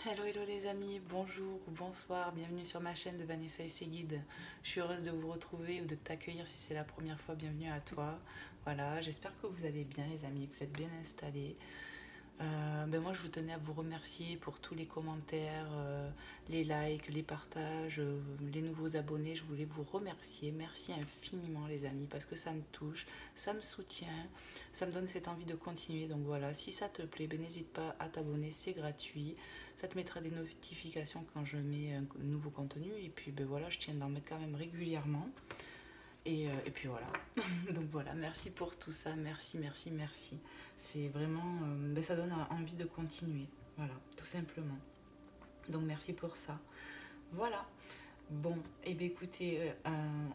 Hello hello les amis, bonjour ou bonsoir, bienvenue sur ma chaîne de Vanessa et ses guides. Je suis heureuse de vous retrouver ou de t'accueillir si c'est la première fois, bienvenue à toi. Voilà, j'espère que vous allez bien les amis, que vous êtes bien installés. Moi je vous tenais à vous remercier pour tous les commentaires, les likes, les partages, les nouveaux abonnés. Je voulais vous remercier, merci infiniment les amis, parce que ça me touche, ça me soutient, ça me donne cette envie de continuer. Donc voilà, si ça te plaît, n'hésite pas à t'abonner, c'est gratuit. Ça te mettra des notifications quand je mets un nouveau contenu. Et puis voilà, je tiens d'en mettre quand même régulièrement. Et puis voilà. Donc voilà, merci pour tout ça. Merci, merci, merci. C'est vraiment, ça donne envie de continuer. Voilà, tout simplement. Donc merci pour ça. Voilà. Bon, et bien écoutez,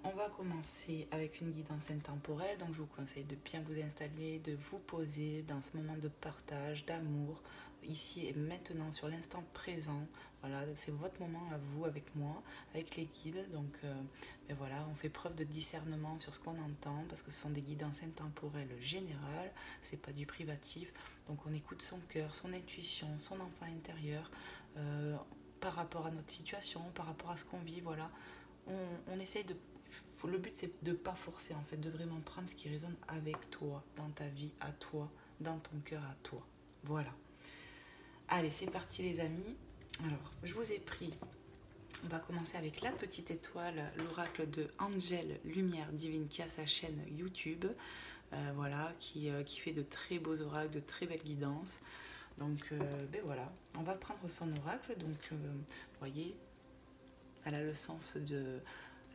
on va commencer avec une guidance intemporelle. Donc je vous conseille de bien vous installer, de vous poser dans ce moment de partage, d'amour, ici et maintenant, sur l'instant présent. Voilà, c'est votre moment à vous, avec moi, avec les guides. Donc voilà, on fait preuve de discernement sur ce qu'on entend, parce que ce sont des guidances intemporelles générales, c'est pas du privatif. Donc on écoute son cœur, son intuition, son enfant intérieur. Par rapport à notre situation, par rapport à ce qu'on vit, voilà. On essaye de... Le but, c'est de ne pas forcer, en fait, de vraiment prendre ce qui résonne avec toi, dans ta vie, à toi, dans ton cœur, à toi. Voilà. Allez, c'est parti les amis. Alors, je vous ai pris... On va commencer avec la petite étoile, l'oracle de Angel Lumière Divine, qui a sa chaîne YouTube, voilà, qui fait de très beaux oracles, de très belles guidances. Donc, voilà, on va prendre son oracle. Donc, vous voyez, elle a le sens de...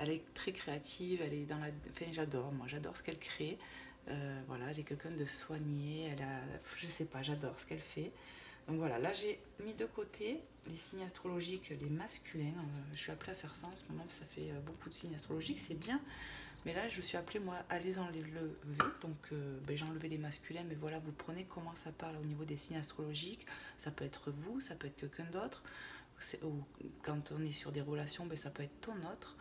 Elle est très créative, elle est dans la... Enfin, j'adore, moi, j'adore ce qu'elle crée. Voilà, elle est quelqu'un de soigné, elle a... Je sais pas, j'adore ce qu'elle fait. Donc voilà, là j'ai mis de côté les signes astrologiques, les masculins. Je suis appelée à faire ça en ce moment, ça fait beaucoup de signes astrologiques, c'est bien. Mais là, je suis appelée, moi, à les enlever. Donc, j'ai enlevé les masculins, mais voilà, vous prenez comment ça parle au niveau des signes astrologiques. Ça peut être vous, ça peut être quelqu'un d'autre. Ou quand on est sur des relations, ça peut être ton autre.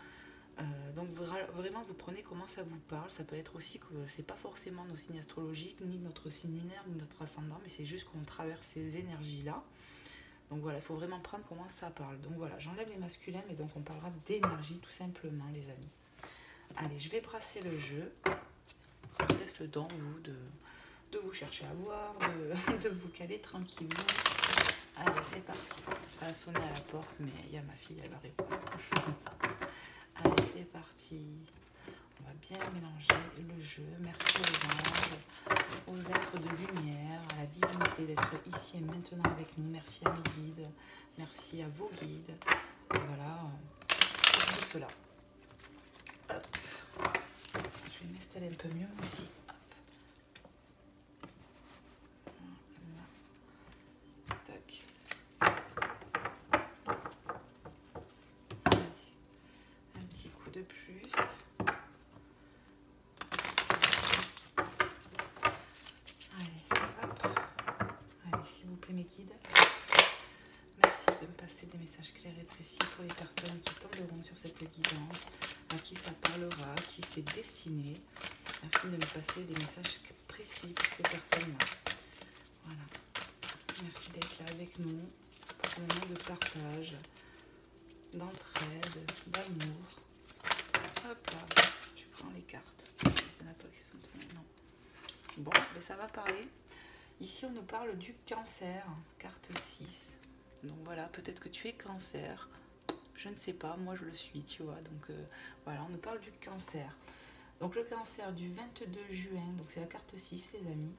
Donc vraiment, vous prenez comment ça vous parle. Ça peut être aussi que c'est pas forcément nos signes astrologiques, ni notre signe lunaire, ni notre ascendant, mais c'est juste qu'on traverse ces énergies-là. Donc voilà, il faut vraiment prendre comment ça parle. Donc voilà, j'enlève les masculins, et donc on parlera d'énergie tout simplement, les amis. Allez, je vais brasser le jeu. Je vous laisse le temps, vous, de vous chercher à voir, de vous caler tranquillement. Allez, c'est parti. Ça a sonné à la porte, mais il y a ma fille, elle va répondre. Allez, c'est parti. On va bien mélanger le jeu. Merci aux anges, aux êtres de lumière, à la divinité d'être ici et maintenant avec nous. Merci à mes guides. Merci à vos guides. Voilà, tout cela. Hop. Je vais m'installer un peu mieux aussi. Tac. Un petit coup de plus. Allez, hop. Allez, s'il vous plaît, mes guides. Merci de me passer des messages clairs et précis pour les personnes qui tomberont sur cette guidance, à qui ça parlera, à qui c'est destiné. Merci de me passer des messages précis pour ces personnes-là. Voilà. Merci d'être là avec nous pour ce moment de partage, d'entraide, d'amour. Hop là, tu prends les cartes. Il n'y en a pas qui sont tombées, non. Bon, ça va parler. Ici, on nous parle du cancer, carte 6. Donc voilà, peut-être que tu es cancer. Je ne sais pas, moi je le suis, tu vois. Donc voilà, on nous parle du cancer. Donc le cancer du 22 juin, donc c'est la carte 6, les amis.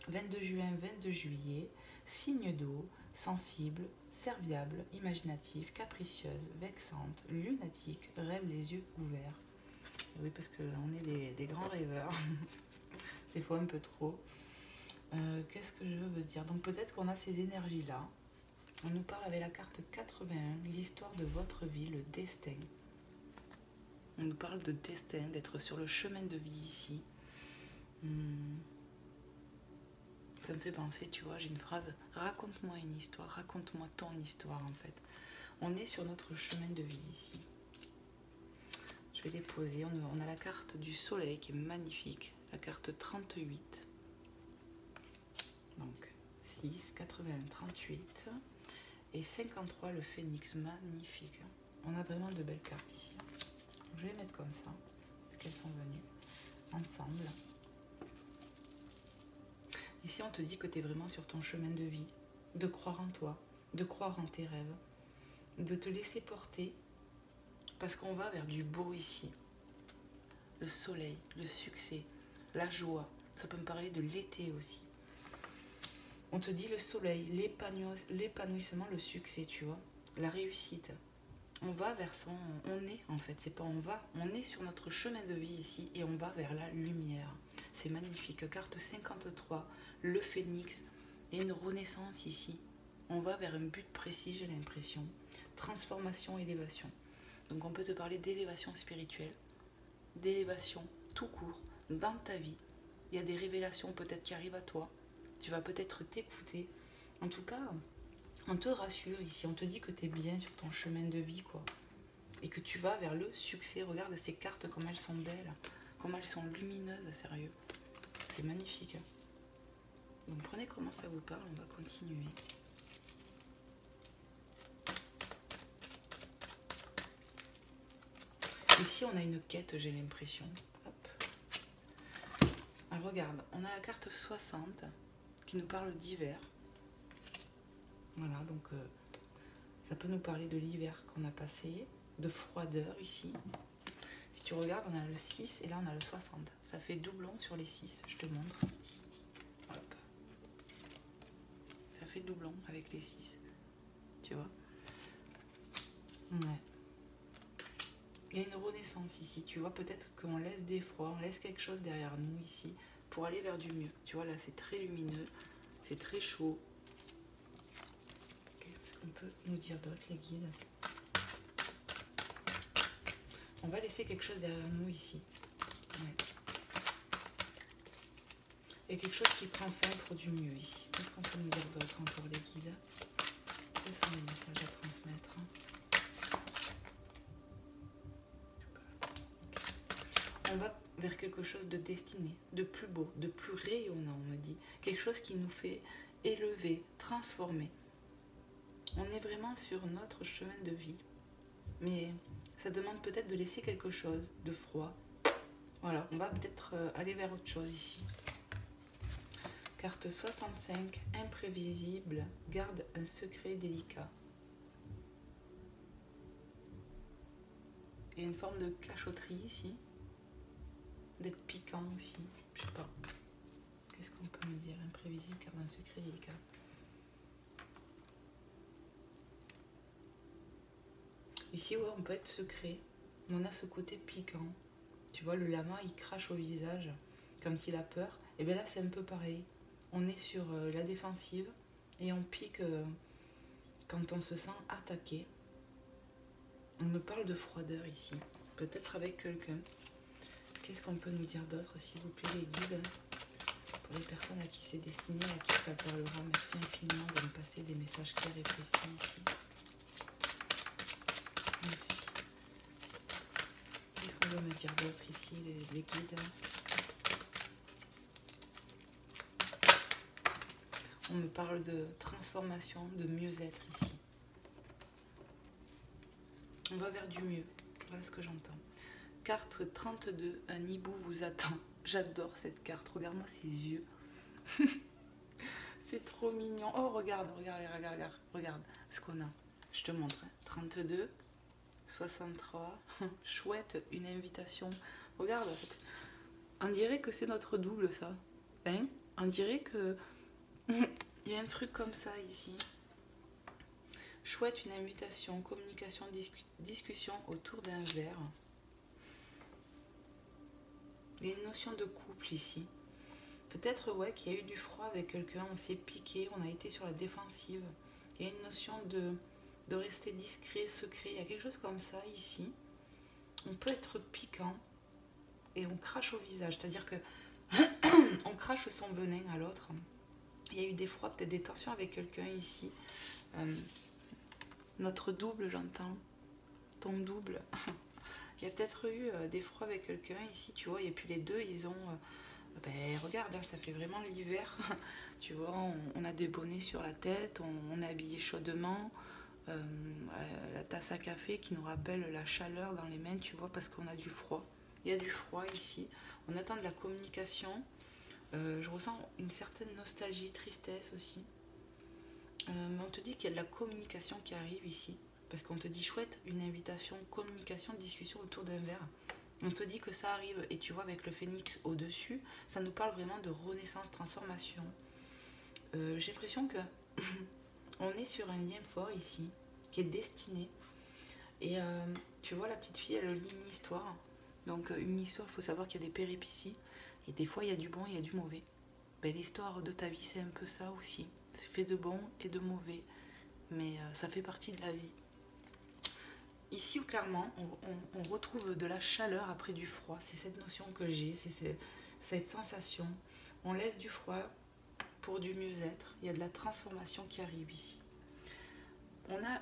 22 juin, 22 juillet, signe d'eau, sensible, serviable, imaginative, capricieuse, vexante, lunatique, rêve les yeux ouverts. Oui, parce qu'on est des grands rêveurs, des fois un peu trop. Qu'est-ce que je veux dire? Donc peut-être qu'on a ces énergies-là. On nous parle avec la carte 81, l'histoire de votre vie, le destin. On nous parle de destin, d'être sur le chemin de vie ici. Ça me fait penser, tu vois, j'ai une phrase, raconte-moi une histoire, raconte-moi ton histoire en fait. On est sur notre chemin de vie ici. Je vais les poser. On a la carte du soleil qui est magnifique, la carte 38. Donc 6, 80, 38. Et 53, le phénix, magnifique. On a vraiment de belles cartes ici. Je vais les mettre comme ça, vu qu'elles sont venues ensemble. Ici, on te dit que tu es vraiment sur ton chemin de vie, de croire en toi, de croire en tes rêves, de te laisser porter, parce qu'on va vers du beau ici. Le soleil, le succès, la joie. Ça peut me parler de l'été aussi. On te dit le soleil, l'épanouissement, le succès, tu vois, la réussite. On va vers son... On est, en fait, c'est pas on va. On est sur notre chemin de vie ici et on va vers la lumière. C'est magnifique. Carte 53, le phénix. Il y a une renaissance ici. On va vers un but précis, j'ai l'impression. Transformation, élévation. Donc on peut te parler d'élévation spirituelle, d'élévation tout court dans ta vie. Il y a des révélations peut-être qui arrivent à toi. Tu vas peut-être t'écouter. En tout cas, on te rassure ici. On te dit que tu es bien sur ton chemin de vie, quoi. Et que tu vas vers le succès. Regarde ces cartes, comme elles sont belles. Comme elles sont lumineuses, sérieux. C'est magnifique. Donc prenez comment ça vous parle. On va continuer. Ici, on a une quête, j'ai l'impression. Hop. Alors, regarde, on a la carte 60 qui nous parle d'hiver. Voilà, donc ça peut nous parler de l'hiver qu'on a passé, de froideur ici. Si tu regardes, on a le 6 et là, on a le 60. Ça fait doublon sur les 6, je te montre. Hop. Ça fait doublon avec les 6. Tu vois? Ouais. Il y a une renaissance ici, tu vois, peut-être qu'on laisse des froids, on laisse quelque chose derrière nous ici pour aller vers du mieux. Tu vois, là, c'est très lumineux, c'est très chaud. Qu'est-ce qu'on peut nous dire d'autre, les guides? On va laisser quelque chose derrière nous ici. Ouais. Et quelque chose qui prend fin pour du mieux ici. Qu'est-ce qu'on peut nous dire d'autre encore, les guides? Quels sont les messages à transmettre? On va vers quelque chose de destiné, de plus beau, de plus rayonnant, on me dit. Quelque chose qui nous fait élever, transformer. On est vraiment sur notre chemin de vie. Mais ça demande peut-être de laisser quelque chose de froid. Voilà, on va peut-être aller vers autre chose ici. Carte 65, imprévisible, garde un secret délicat. Il y a une forme de cachotterie ici. D'être piquant aussi, je sais pas. Qu'est-ce qu'on peut me dire? Imprévisible, garde un secret délicat. Ici, ouais, on peut être secret. Mais on a ce côté piquant. Tu vois, le lama, il crache au visage quand il a peur. Et bien là, c'est un peu pareil. On est sur la défensive et on pique quand on se sent attaqué. On me parle de froideur ici. Peut-être avec quelqu'un. Qu'est-ce qu'on peut nous dire d'autre, s'il vous plaît, les guides? Pour les personnes à qui c'est destiné, à qui ça parlera, merci infiniment de me passer des messages clairs et précis ici. Merci. Qu'est-ce qu'on veut me dire d'autre ici, les guides? On me parle de transformation, de mieux-être ici. On va vers du mieux. Voilà ce que j'entends. Carte 32, un hibou vous attend. J'adore cette carte. Regarde-moi ses yeux. C'est trop mignon. Oh, regarde ce qu'on a. Je te montre. 32, 63. Chouette, une invitation. Regarde, en fait. On dirait que c'est notre double, ça. Hein? On dirait que... Il y a un truc comme ça, ici. Chouette, une invitation, communication, discussion autour d'un verre. Il y a une notion de couple ici. Peut-être, ouais, qu'il y a eu du froid avec quelqu'un, on s'est piqué, on a été sur la défensive. Il y a une notion de rester discret, secret. Il y a quelque chose comme ça ici. On peut être piquant et on crache au visage. C'est-à-dire que on crache son venin à l'autre. Il y a eu des froids, peut-être des tensions avec quelqu'un ici. Notre double, j'entends. Ton double. Il y a peut-être eu des froids avec quelqu'un ici, tu vois. Et puis les deux, ils ont... ben, regarde, ça fait vraiment l'hiver. Tu vois, on a des bonnets sur la tête, on est habillé chaudement, la tasse à café qui nous rappelle la chaleur dans les mains, tu vois, parce qu'on a du froid. Il y a du froid ici. On attend de la communication. Je ressens une certaine nostalgie, tristesse aussi. Mais on te dit qu'il y a de la communication qui arrive ici. Parce qu'on te dit chouette, une invitation, communication, discussion autour d'un verre. On te dit que ça arrive. Et tu vois, avec le phénix au-dessus, ça nous parle vraiment de renaissance, transformation. J'ai l'impression que on est sur un lien fort ici, qui est destiné. Et tu vois, la petite fille, elle lit une histoire. Donc une histoire, il faut savoir qu'il y a des péripéties. Et des fois, il y a du bon, il y a du mauvais. Ben, l'histoire de ta vie, c'est un peu ça aussi. C'est fait de bon et de mauvais. Mais ça fait partie de la vie. Ici, clairement, on retrouve de la chaleur après du froid. C'est cette notion que j'ai, c'est cette sensation. On laisse du froid pour du mieux-être. Il y a de la transformation qui arrive ici. On a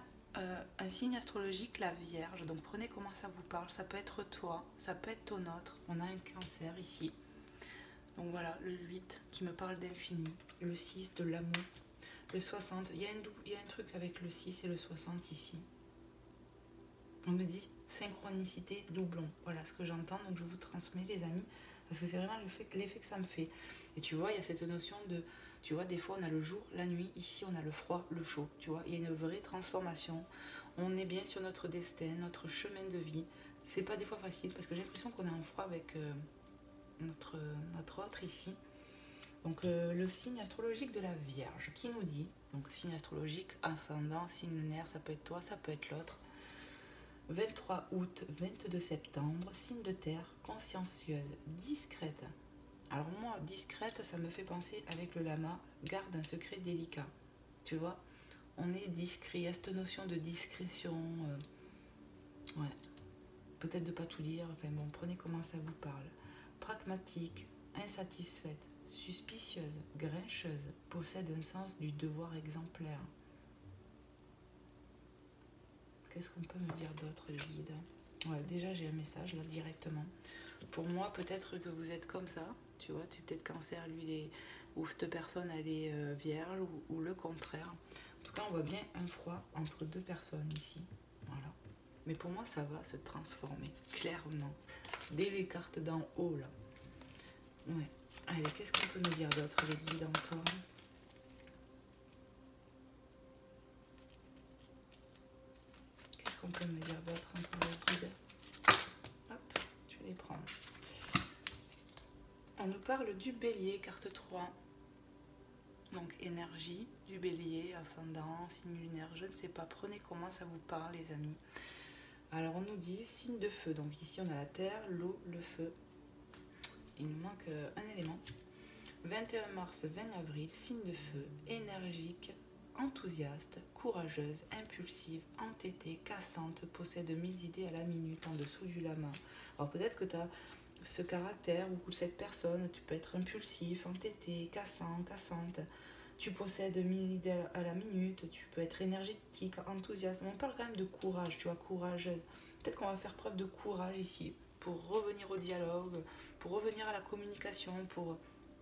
un signe astrologique, la Vierge. Donc prenez comment ça vous parle. Ça peut être toi, ça peut être ton autre. On a un Cancer ici. Donc voilà, le 8 qui me parle d'infini. Le 6 de l'amour. Le 60. Il y a un truc avec le 6 et le 60 ici. On me dit synchronicité, doublon. Voilà ce que j'entends. Donc je vous transmets les amis. Parce que c'est vraiment l'effet que ça me fait. Et tu vois, il y a cette notion de... Tu vois, des fois, on a le jour, la nuit. Ici, on a le froid, le chaud. Tu vois, il y a une vraie transformation. On est bien sur notre destin, notre chemin de vie. C'est pas des fois facile parce que j'ai l'impression qu'on est en froid avec notre autre ici. Donc, le signe astrologique de la Vierge qui nous dit, donc signe astrologique, ascendant, signe lunaire, ça peut être toi, ça peut être l'autre. 23 août, 22 septembre, signe de terre, consciencieuse, discrète. Alors moi, discrète, ça me fait penser avec le lama, garde un secret délicat. Tu vois, on est discret, il y a cette notion de discrétion. Ouais, peut-être de pas tout dire, enfin bon, prenez comment ça vous parle. Pragmatique, insatisfaite, suspicieuse, grincheuse, possède un sens du devoir exemplaire. Qu'est-ce qu'on peut me dire d'autre, les guides? Ouais, déjà j'ai un message là directement. Pour moi, peut-être que vous êtes comme ça, tu vois, tu es peut-être Cancer, lui, ou cette personne, elle est vierge, ou le contraire. En tout cas, on voit bien un froid entre deux personnes ici. Voilà. Mais pour moi, ça va se transformer, clairement. Dès les cartes d'en haut, là. Ouais. Allez, qu'est-ce qu'on peut me dire d'autre, les guides, encore? Qu'est-ce qu'on peut me dire d'autre entre les guides? Hop, je vais les prendre. On nous parle du bélier, carte 3. Donc énergie, du bélier, ascendant, signe lunaire, je ne sais pas. Prenez comment ça vous parle, les amis. Alors on nous dit signe de feu. Donc ici on a la terre, l'eau, le feu. Il nous manque un élément. 21 mars, 20 avril, signe de feu, énergique, enthousiaste, courageuse, impulsive, entêtée, cassante, possède 1000 idées à la minute en dessous du lama. Alors peut-être que tu as ce caractère ou cette personne, tu peux être impulsif, entêté, cassant, cassante. Tu possèdes 1000 idées à la minute, tu peux être énergétique, enthousiaste. On parle quand même de courage, tu vois, courageuse. Peut-être qu'on va faire preuve de courage ici pour revenir au dialogue, pour revenir à la communication, pour...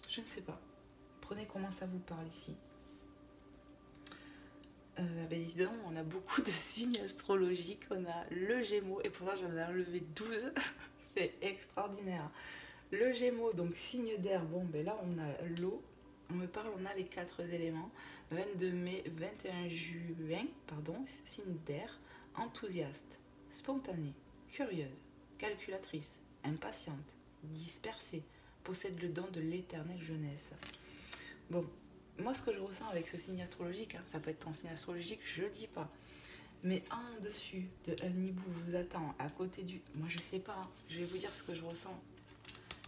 Je ne sais pas. Prenez comment ça vous parle ici. Ben évidemment, on a beaucoup de signes astrologiques. On a le Gémeaux, et pourtant j'en ai enlevé 12. C'est extraordinaire. Le Gémeaux, donc signe d'air. Bon, ben là, on a l'eau. On me parle, on a les 4 éléments. 22 mai, 21 juin, pardon, signe d'air. Enthousiaste, spontanée, curieuse, calculatrice, impatiente, dispersée, possède le don de l'éternelle jeunesse. Bon, moi ce que je ressens avec ce signe astrologique, hein, ça peut être ton signe astrologique, je dis pas. Mais en dessus de un hibou vous attend à côté du... Moi je sais pas, hein, je vais vous dire ce que je ressens.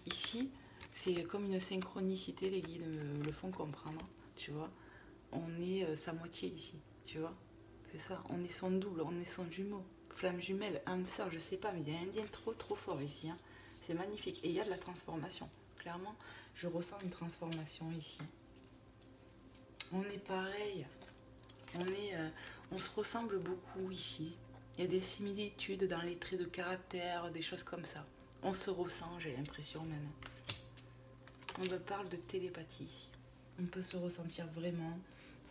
Ici, c'est comme une synchronicité, les guides me le font comprendre, tu vois. On est sa moitié ici, tu vois. C'est ça, on est son double, on est son jumeau. Flamme jumelle, âme sœur, je sais pas, mais il y a un lien trop fort ici. Hein. C'est magnifique. Et il y a de la transformation. Clairement, je ressens une transformation ici. On est pareil. On se ressemble beaucoup ici. Il y a des similitudes dans les traits de caractère, des choses comme ça. On se ressent, j'ai l'impression même. On me parle de télépathie ici. On peut se ressentir vraiment.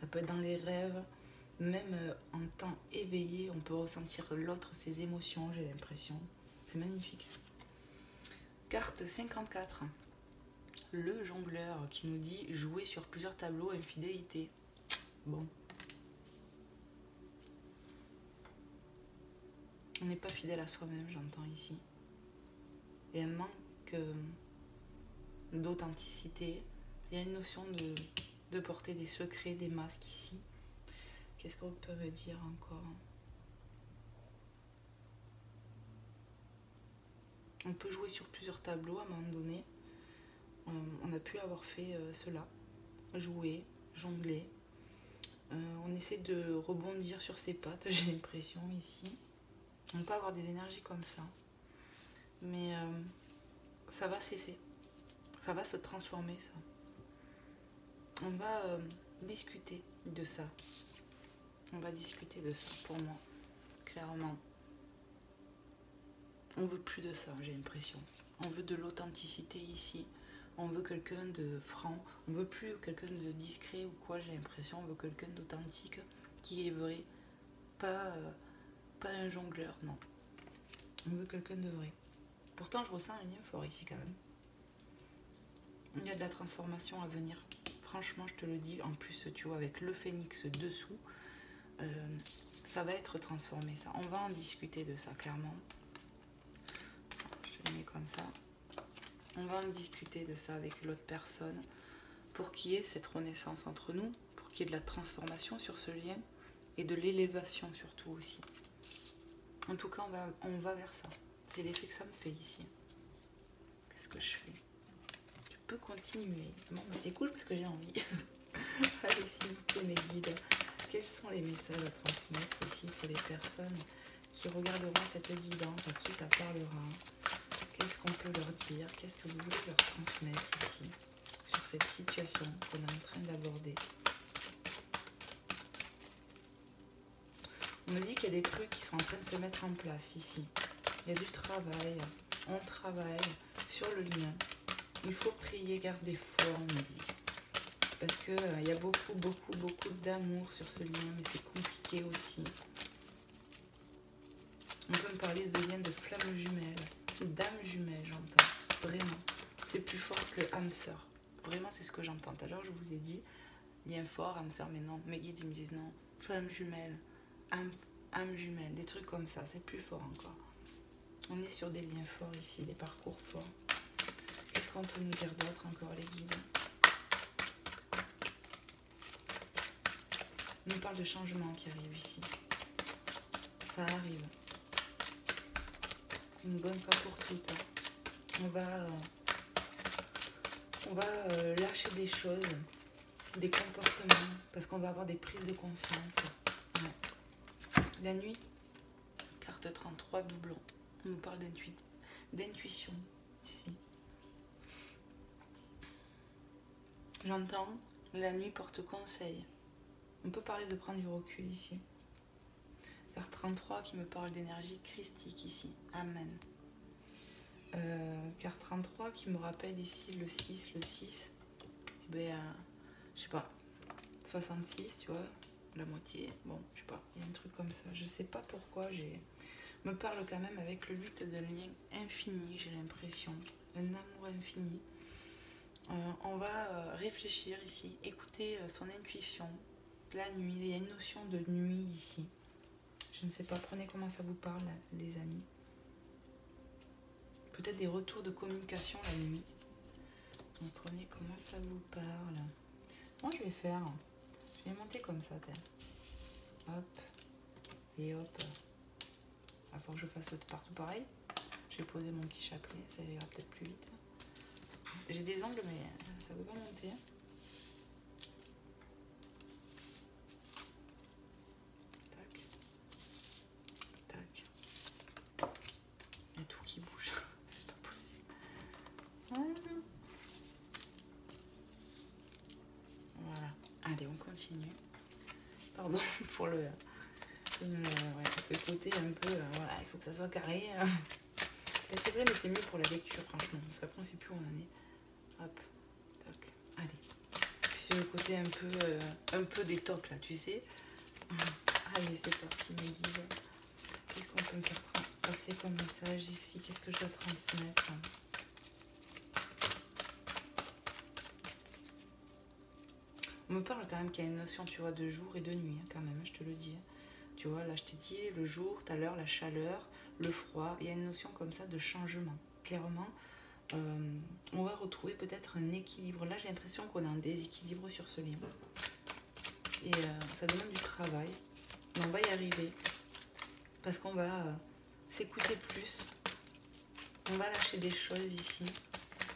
Ça peut être dans les rêves. Même en temps éveillé, on peut ressentir l'autre, ses émotions, j'ai l'impression. C'est magnifique. Carte 54. Le jongleur qui nous dit jouer sur plusieurs tableaux, infidélité. Bon. On n'est pas fidèle à soi-même, j'entends ici. Il y a un manque d'authenticité. Il y a une notion de porter des secrets, des masques ici. Qu'est-ce qu'on peut me dire encore? On peut jouer sur plusieurs tableaux à un moment donné. On a pu avoir fait cela. Jouer, jongler. On essaie de rebondir sur ses pattes, j'ai l'impression ici. On peut avoir des énergies comme ça. Mais ça va cesser. Ça va se transformer, ça. On va discuter de ça. On va discuter de ça, pour moi. Clairement. On veut plus de ça, j'ai l'impression. On veut de l'authenticité ici. On veut quelqu'un de franc. On veut plus quelqu'un de discret ou quoi, j'ai l'impression. On veut quelqu'un d'authentique, qui est vrai. Pas un jongleur, non. On veut quelqu'un de vrai. Pourtant, je ressens un lien fort ici, quand même. Il y a de la transformation à venir. Franchement, je te le dis. En plus, tu vois, avec le phénix dessous, ça va être transformé, ça. On va en discuter de ça, clairement. Je te le mets comme ça. On va en discuter de ça avec l'autre personne pour qu'il y ait cette renaissance entre nous, pour qu'il y ait de la transformation sur ce lien et de l'élévation surtout aussi. En tout cas, on va vers ça. C'est l'effet que ça me fait ici. Qu'est-ce que je fais? Je peux continuer. Bon, mais c'est cool parce que j'ai envie. Allez, s'il vous plaît, mes guides, quels sont les messages à transmettre ici pour les personnes qui regarderont cette guidance, à qui ça parlera? Qu'est-ce qu'on peut leur dire? Qu'est-ce que vous voulez leur transmettre ici sur cette situation qu'on est en train d'aborder? On me dit qu'il y a des trucs qui sont en train de se mettre en place ici. Il y a du travail. On travaille sur le lien. Il faut prier, garder foi, on me dit. Parce qu'il y a beaucoup d'amour sur ce lien, mais c'est compliqué aussi. On peut me parler de lien de flamme jumelle, d'âme jumelle, j'entends. Vraiment. C'est plus fort que âme sœur. Vraiment, c'est ce que j'entends. Tout à l'heure, je vous ai dit lien fort, âme sœur, mais non. Mes guides, ils me disent non. Flamme jumelle, âme jumelle, des trucs comme ça. C'est plus fort encore. On est sur des liens forts ici, des parcours forts. Qu'est-ce qu'on peut nous dire d'autre encore, les guides? On nous parle de changement qui arrive ici. Ça arrive. Une bonne fois pour toutes. On va lâcher des choses, des comportements, parce qu'on va avoir des prises de conscience. Ouais. La nuit, carte 33, doublon. On nous parle d'intuition ici. J'entends, la nuit porte conseil. On peut parler de prendre du recul ici. Carte 33 qui me parle d'énergie christique ici. Amen. Carte 33 qui me rappelle ici le 6. Eh ben, je sais pas, 66, tu vois, la moitié. Bon, je sais pas, il y a un truc comme ça. Je sais pas pourquoi me parle quand même avec le 8 d'un lien infini, j'ai l'impression. Un amour infini. On va réfléchir ici, écouter son intuition. La nuit, il y a une notion de nuit ici. Je ne sais pas, prenez comment ça vous parle, les amis. Peut-être des retours de communication la nuit. Donc prenez comment ça vous parle. Moi je vais faire, je vais monter comme ça, hop, et hop. Il faut que je fasse partout pareil. Je vais poser mon petit chapelet, ça ira peut-être plus vite. J'ai des angles mais ça ne veut pas monter. Voilà. Allez, on continue. Pardon pour ouais, ce côté un peu... voilà, il faut que ça soit carré. C'est vrai, mais c'est mieux pour la lecture, franchement. Parce qu'après, on ne sait plus où on en est. Hop, tac. Allez. Puis C'est le côté un peu détox là, tu sais. Allez, c'est parti mes guides. Qu'est-ce qu'on peut me faire passer comme message ici? Qu'est-ce que je dois transmettre? On me parle quand même qu'il y a une notion, tu vois, de jour et de nuit, hein, quand même, je te le dis. Tu vois, là, je t'ai dit, le jour, tout à l'heure, la chaleur, le froid. Il y a une notion comme ça de changement. Clairement, on va retrouver peut-être un équilibre. Là, j'ai l'impression qu'on a un déséquilibre sur ce livre. Et ça demande du travail. Mais on va y arriver. Parce qu'on va s'écouter plus. On va lâcher des choses ici.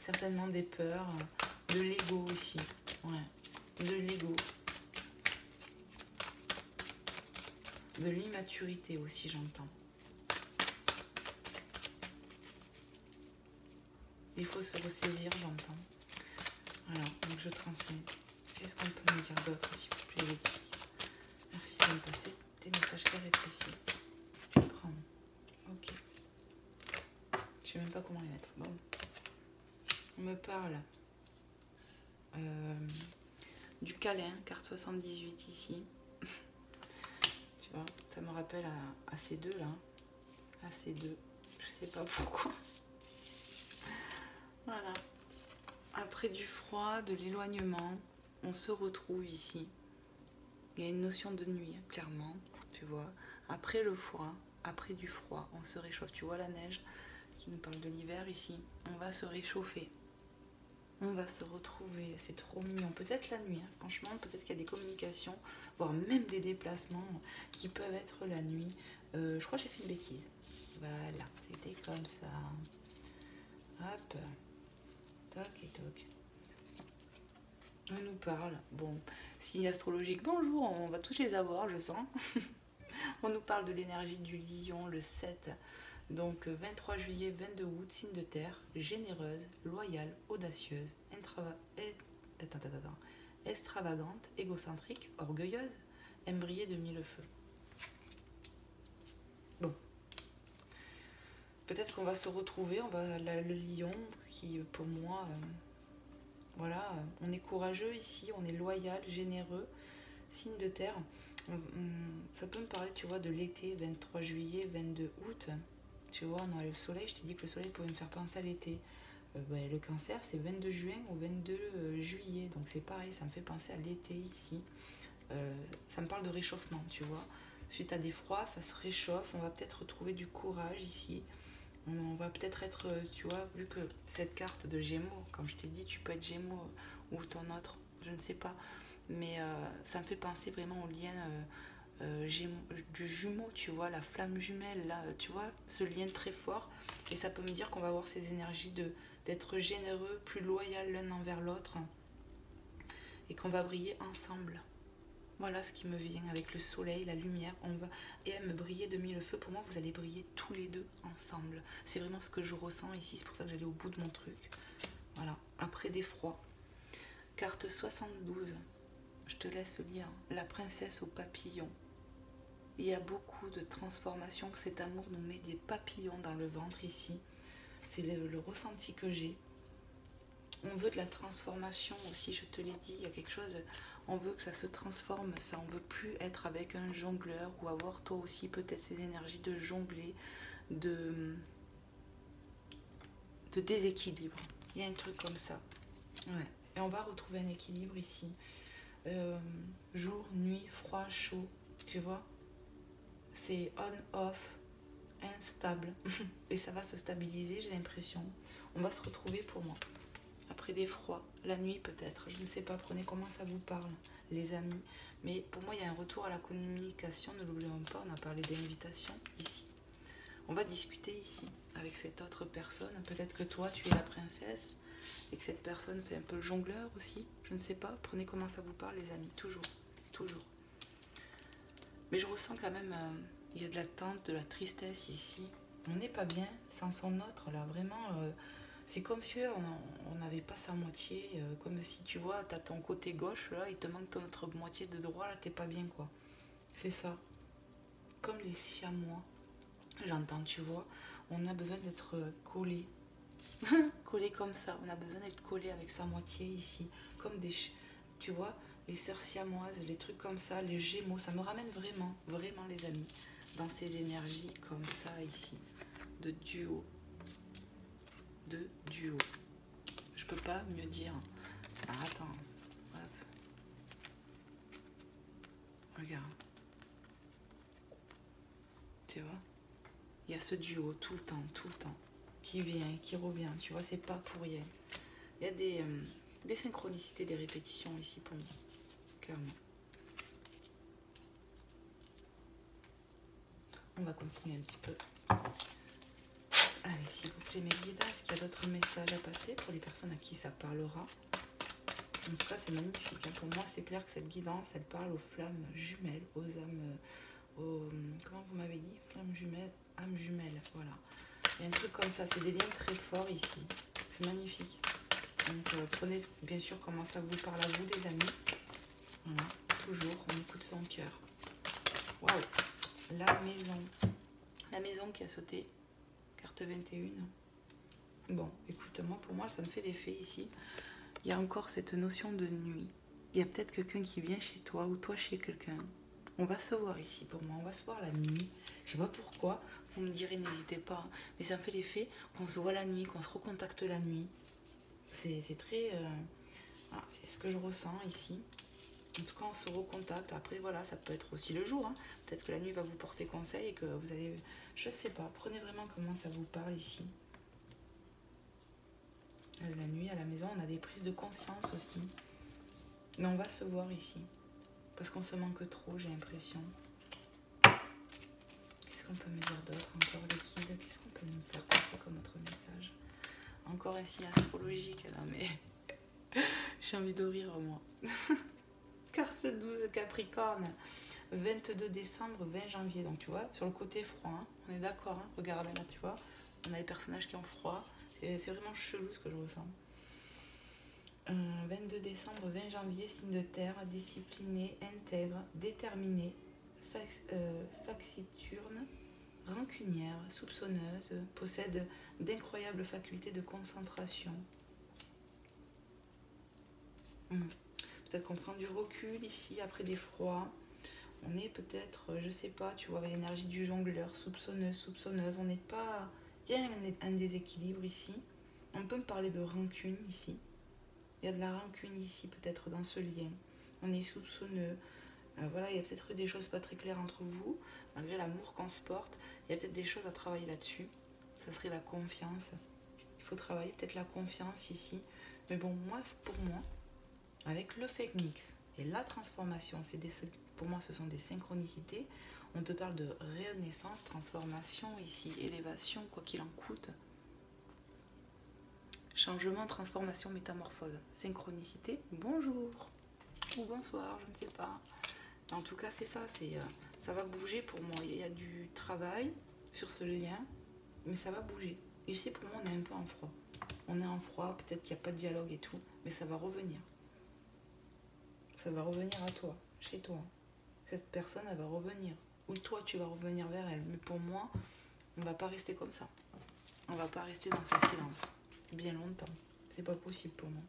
Certainement des peurs. De l'ego aussi. Ouais. De l'ego. De l'immaturité aussi, j'entends. Il faut se ressaisir, j'entends. Alors, donc je transmets. Qu'est-ce qu'on peut me dire d'autre, s'il vous plaît, les guides? Merci de me passer des messages clairs et précis. Je vais prendre. Ok. Je sais même pas comment les mettre. Bon. On me parle du câlin, carte 78 ici. Tu vois, ça me rappelle à ces deux là. À ces deux. Je sais pas pourquoi. Voilà. Après du froid, de l'éloignement, on se retrouve ici. Il y a une notion de nuit, clairement, tu vois. Après le froid, après du froid, on se réchauffe. Tu vois la neige qui nous parle de l'hiver ici. On va se réchauffer. On va se retrouver. C'est trop mignon. Peut-être la nuit, hein. Franchement, peut-être qu'il y a des communications, voire même des déplacements qui peuvent être la nuit. Je crois que j'ai fait une bêtise. Voilà, c'était comme ça. Hop. Toc et toc. On nous parle, bon, signe astrologique, bonjour, on va tous les avoir, je sens. On nous parle de l'énergie du lion, le 7, donc 23 juillet, 22 août, signe de terre, généreuse, loyale, audacieuse, extravagante, égocentrique, orgueilleuse, aime briller de mille feux. Bon, peut-être qu'on va se retrouver, le lion qui pour moi... Voilà, on est courageux ici, on est loyal, généreux, signe de terre. Ça peut me parler, tu vois, de l'été, 23 juillet, 22 août. Tu vois, on a le soleil, je t'ai dit que le soleil pouvait me faire penser à l'été. Le cancer, c'est 22 juin ou 22 juillet, donc c'est pareil, ça me fait penser à l'été ici. Ça me parle de réchauffement, tu vois. Suite à des froids, ça se réchauffe, on va peut-être retrouver du courage ici. On va peut-être être, tu vois, vu que cette carte de Gémeaux, comme je t'ai dit, tu peux être Gémeaux ou ton autre, je ne sais pas. Mais ça me fait penser vraiment au lien du jumeau, tu vois, la flamme jumelle, là, tu vois, ce lien très fort. Et ça peut me dire qu'on va avoir ces énergies d'être généreux, plus loyal l'un envers l'autre. Et qu'on va briller ensemble. Voilà ce qui me vient avec le soleil, la lumière, et elle me briller de mille feux. Pour moi, vous allez briller tous les deux ensemble. C'est vraiment ce que je ressens ici, c'est pour ça que j'allais au bout de mon truc. Voilà, après des froids. Carte 72, je te laisse lire. La princesse au papillon. Il y a beaucoup de transformations, que cet amour nous met des papillons dans le ventre ici. C'est le ressenti que j'ai. On veut de la transformation aussi, je te l'ai dit, il y a quelque chose, on veut que ça se transforme, ça, on veut plus être avec un jongleur ou avoir toi aussi peut-être ces énergies de jongler, de déséquilibre. Il y a un truc comme ça. Ouais. Et on va retrouver un équilibre ici. Jour, nuit, froid, chaud, tu vois. C'est on-off, instable. Et ça va se stabiliser, j'ai l'impression. On va se retrouver pour moi. Après des froids, la nuit peut-être, je ne sais pas, prenez comment ça vous parle, les amis. Mais pour moi, il y a un retour à la communication, ne l'oublions pas, on a parlé d'invitation ici. On va discuter ici avec cette autre personne. Peut-être que toi, tu es la princesse et que cette personne fait un peu le jongleur aussi, je ne sais pas. Prenez comment ça vous parle, les amis, toujours, toujours. Mais je ressens quand même, il y a de l'attente, de la tristesse ici. On n'est pas bien sans son autre, là, vraiment... c'est comme si on n'avait pas sa moitié, comme si tu vois, tu as ton côté gauche, là, il te manque ton autre moitié de droit, là, t'es pas bien, quoi. C'est ça. Comme les siamois. J'entends, tu vois, on a besoin d'être collé. Collé comme ça, on a besoin d'être collé avec sa moitié ici. Comme tu vois, les sœurs siamoises, les trucs comme ça, les gémeaux, ça me ramène vraiment, vraiment les amis, dans ces énergies comme ça ici, de duo. De duo. Je peux pas mieux dire. Ah, attends, hop. Regarde. Tu vois, il y a ce duo tout le temps, qui vient, qui revient, tu vois, c'est pas pour rien. Il y a des synchronicités, des répétitions ici pour moi, clairement. On va continuer un petit peu. Allez, s'il vous plaît, mes guides, est-ce qu'il y a d'autres messages à passer pour les personnes à qui ça parlera? En tout cas, c'est magnifique. Hein. Pour moi, c'est clair que cette guidance, elle parle aux flammes jumelles, aux âmes, comment vous m'avez dit? Flammes jumelles, âmes jumelles, voilà. Il y a un truc comme ça, c'est des liens très forts ici. C'est magnifique. Donc, prenez bien sûr comment ça vous parle à vous, les amis. Voilà, toujours, on écoute son cœur. Waouh! La maison. La maison qui a sauté. Carte 21. Bon, écoute-moi, pour moi, ça me fait l'effet ici. Il y a encore cette notion de nuit. Il y a peut-être quelqu'un qui vient chez toi ou toi chez quelqu'un. On va se voir ici pour moi, on va se voir la nuit. Je sais pas pourquoi, vous me direz n'hésitez pas. Mais ça me fait l'effet qu'on se voit la nuit, qu'on se recontacte la nuit. C'est très... voilà, c'est ce que je ressens ici. En tout cas, on se recontacte. Après, voilà, ça peut être aussi le jour. Hein. Peut-être que la nuit va vous porter conseil et que vous allez... Je sais pas, prenez vraiment comment ça vous parle ici. La nuit, à la maison, on a des prises de conscience aussi. Mais on va se voir ici. Parce qu'on se manque trop, j'ai l'impression. Qu'est-ce qu'on peut me dire d'autre? Encore les guides. Qu'est-ce qu'on peut nous faire passer comme autre message? Encore un signe astrologique. Non mais... j'ai envie de rire, moi. Carte 12, Capricorne. 22 décembre, 20 janvier. Donc tu vois, sur le côté froid, hein, on est d'accord. Hein, regarde là, tu vois. On a les personnages qui ont froid. C'est vraiment chelou ce que je ressens. 22 décembre, 20 janvier, signe de terre, discipliné, intègre, déterminé, faxiturne, rancunière, soupçonneuse, possède d'incroyables facultés de concentration. Peut-être qu'on prend du recul ici après des froids. On est peut-être, je sais pas, tu vois, avec l'énergie du jongleur, soupçonneuse. On n'est pas... Il y a un déséquilibre ici. On peut me parler de rancune ici. Il y a de la rancune ici, peut-être dans ce lien. On est soupçonneux. Voilà, il y a peut-être eu des choses pas très claires entre vous, malgré l'amour qu'on se porte. Il y a peut-être des choses à travailler là-dessus. Ça serait la confiance. Il faut travailler peut-être la confiance ici. Mais bon, moi, pour moi, avec le phénix et la transformation, pour moi, ce sont des synchronicités. On te parle de renaissance, transformation ici, élévation, quoi qu'il en coûte. Changement, transformation, métamorphose, synchronicité, bonjour ou bonsoir, je ne sais pas. En tout cas, c'est ça, ça va bouger pour moi. Il y a du travail sur ce lien, mais ça va bouger. Ici, pour moi, on est un peu en froid. On est en froid, peut-être qu'il n'y a pas de dialogue et tout, mais ça va revenir. Ça va revenir à toi, chez toi. Cette personne, elle va revenir. Ou toi, tu vas revenir vers elle. Mais pour moi, on ne va pas rester comme ça. On ne va pas rester dans ce silence bien longtemps. C'est pas possible pour moi.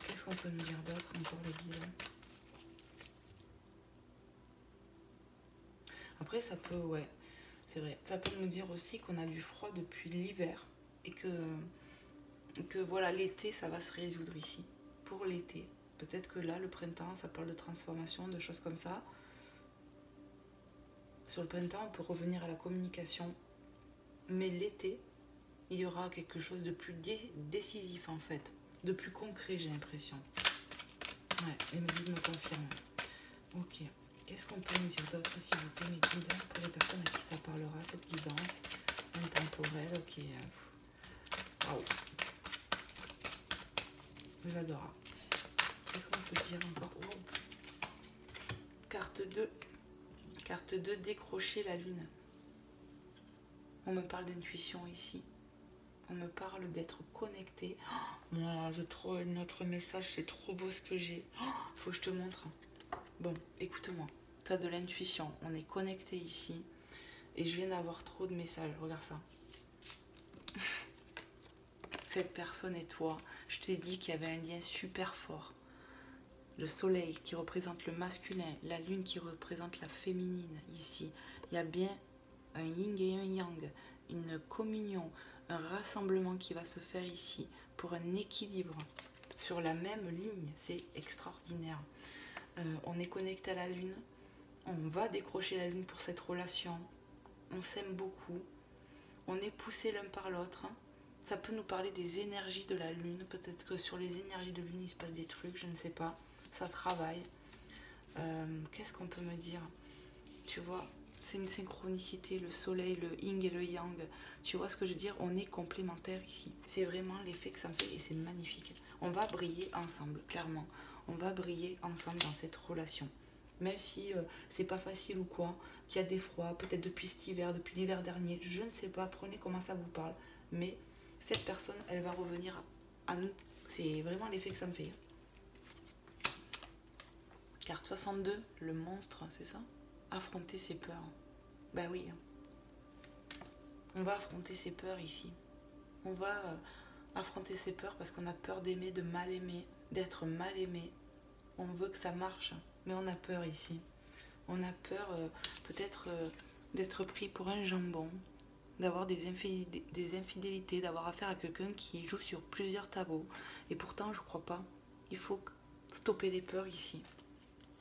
Qu'est-ce qu'on peut nous dire d'autre encore les guides? Après ça peut, ouais, c'est vrai, ça peut nous dire aussi qu'on a du froid depuis l'hiver et que voilà, l'été ça va se résoudre ici. Pour l'été. Peut-être que là, le printemps, ça parle de transformation, de choses comme ça. Sur le printemps, on peut revenir à la communication. Mais l'été, il y aura quelque chose de plus décisif en fait, de plus concret j'ai l'impression. Ouais, les guides me confirment. Ok, qu'est-ce qu'on peut nous dire d'autre s'il vous plaît mes guides, pour les personnes à qui ça parlera, cette guidance intemporelle, ok. Waouh. J'adore. Qu'est-ce qu'on peut dire encore? Oh. Carte 2. Carte 2, décrocher la lune. On me parle d'intuition ici. On me parle d'être connecté. Oh, moi, je trouve notre message, c'est trop beau ce que j'ai. Oh, faut que je te montre. Bon, écoute-moi. Tu as de l'intuition. On est connecté ici. Et je viens d'avoir trop de messages. Regarde ça. Cette personne et toi, je t'ai dit qu'il y avait un lien super fort. le soleil qui représente le masculin, la lune qui représente la féminine ici. Il y a bien un yin et un yang, une communion, un rassemblement qui va se faire ici pour un équilibre sur la même ligne. C'est extraordinaire. On est connecté à la lune, on va décrocher la lune pour cette relation, on s'aime beaucoup, on est poussé l'un par l'autre. Ça peut nous parler des énergies de la lune, peut-être que sur les énergies de lune il se passe des trucs, je ne sais pas, ça travaille. Qu'est-ce qu'on peut me dire? Tu vois, c'est une synchronicité, le soleil, le yin et le yang. Tu vois ce que je veux dire? On est complémentaires ici. C'est vraiment l'effet que ça me fait et c'est magnifique. On va briller ensemble, clairement. On va briller ensemble dans cette relation. Même si c'est pas facile ou quoi, qu'il y a des froids, peut-être depuis cet hiver, depuis l'hiver dernier, je ne sais pas, prenez comment ça vous parle. Mais cette personne, elle va revenir à nous. C'est vraiment l'effet que ça me fait. Carte 62, le monstre, c'est ça? Affronter ses peurs. Ben oui. On va affronter ses peurs ici. On va affronter ses peurs parce qu'on a peur d'aimer, de mal aimer, d'être mal aimé. On veut que ça marche, mais on a peur ici. On a peur peut-être d'être pris pour un jambon, d'avoir des infidélités, d'avoir affaire à quelqu'un qui joue sur plusieurs tableaux. Et pourtant, je ne crois pas. Il faut stopper les peurs ici.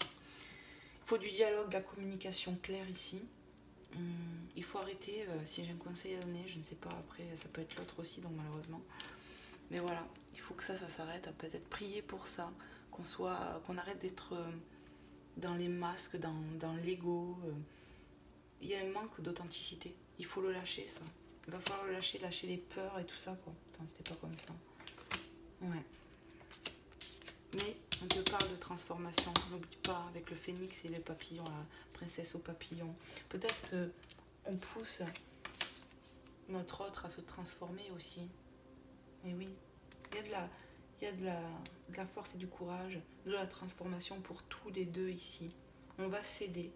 Il faut du dialogue, de la communication claire ici. Il faut arrêter, si j'ai un conseil à donner, je ne sais pas, après ça peut être l'autre aussi, donc malheureusement. Mais voilà, il faut que ça s'arrête, peut-être prier pour ça, qu'on arrête d'être dans les masques, dans l'ego. Il y a un manque d'authenticité, il faut le lâcher ça. Il va falloir le lâcher les peurs et tout ça quoi. Attends, c'était pas comme ça. Ouais. Mais on te parle de transformation, n'oublie pas, avec le phénix et le papillon, la princesse au papillon. Peut-être qu'on pousse notre autre à se transformer aussi. Et oui, il y a de la force et du courage, de la transformation pour tous les deux ici. On va s'aider,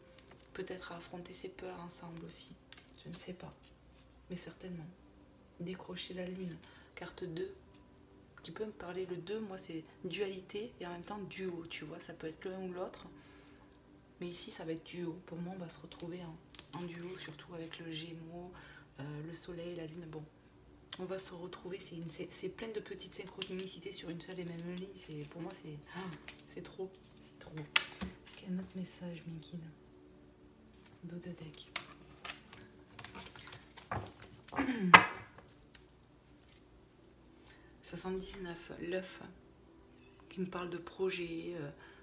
peut-être à affronter ses peurs ensemble aussi. Je ne sais pas, mais certainement. Décrocher la lune, carte 2. Qui peut me parler, le 2, moi c'est dualité et en même temps duo, tu vois, ça peut être l'un ou l'autre, mais ici ça va être duo. Pour moi on va se retrouver en duo, surtout avec le Gémeaux, le soleil, la lune. Bon, on va se retrouver, c'est plein de petites synchronicités sur une seule et même ligne. Pour moi c'est trop, c'est trop. Est-ce qu'il y a un autre message, mes guides? Dos de deck. 79, l'œuf, qui me parle de projet,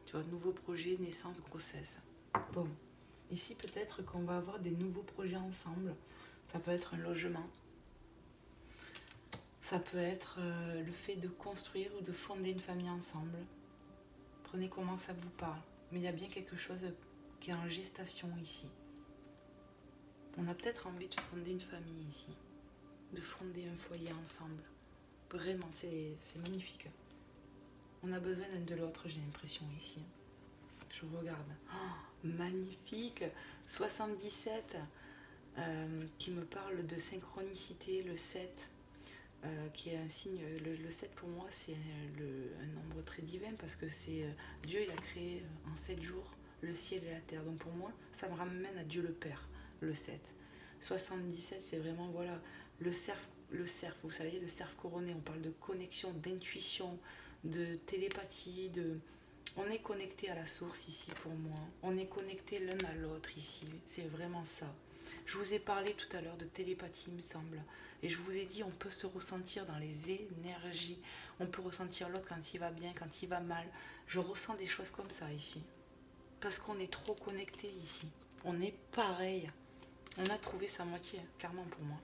tu vois, nouveaux projets, naissance, grossesse. Bon, ici peut-être qu'on va avoir des nouveaux projets ensemble. Ça peut être un logement. Ça peut être le fait de construire ou de fonder une famille ensemble. Prenez comment ça vous parle. Mais il y a bien quelque chose qui est en gestation ici. On a peut-être envie de fonder une famille ici. De fonder un foyer ensemble. Vraiment, c'est magnifique. On a besoin l'un de l'autre, j'ai l'impression ici. Je regarde. Oh, magnifique. 77, qui me parle de synchronicité, le 7, qui est un signe. Le 7 pour moi, c'est un nombre très divin parce que c'est Dieu, il a créé en 7 jours le ciel et la terre. Donc pour moi, ça me ramène à Dieu le Père, le 7. 77, c'est vraiment, voilà, le cerf, vous savez, le cerf couronné, on parle de connexion, d'intuition, de télépathie, on est connecté à la source ici pour moi, on est connecté l'un à l'autre ici, c'est vraiment ça. Je vous ai parlé tout à l'heure de télépathie, il me semble, et je vous ai dit on peut se ressentir dans les énergies, on peut ressentir l'autre quand il va bien, quand il va mal. Je ressens des choses comme ça ici, parce qu'on est trop connecté ici, on est pareil, on a trouvé sa moitié, clairement pour moi.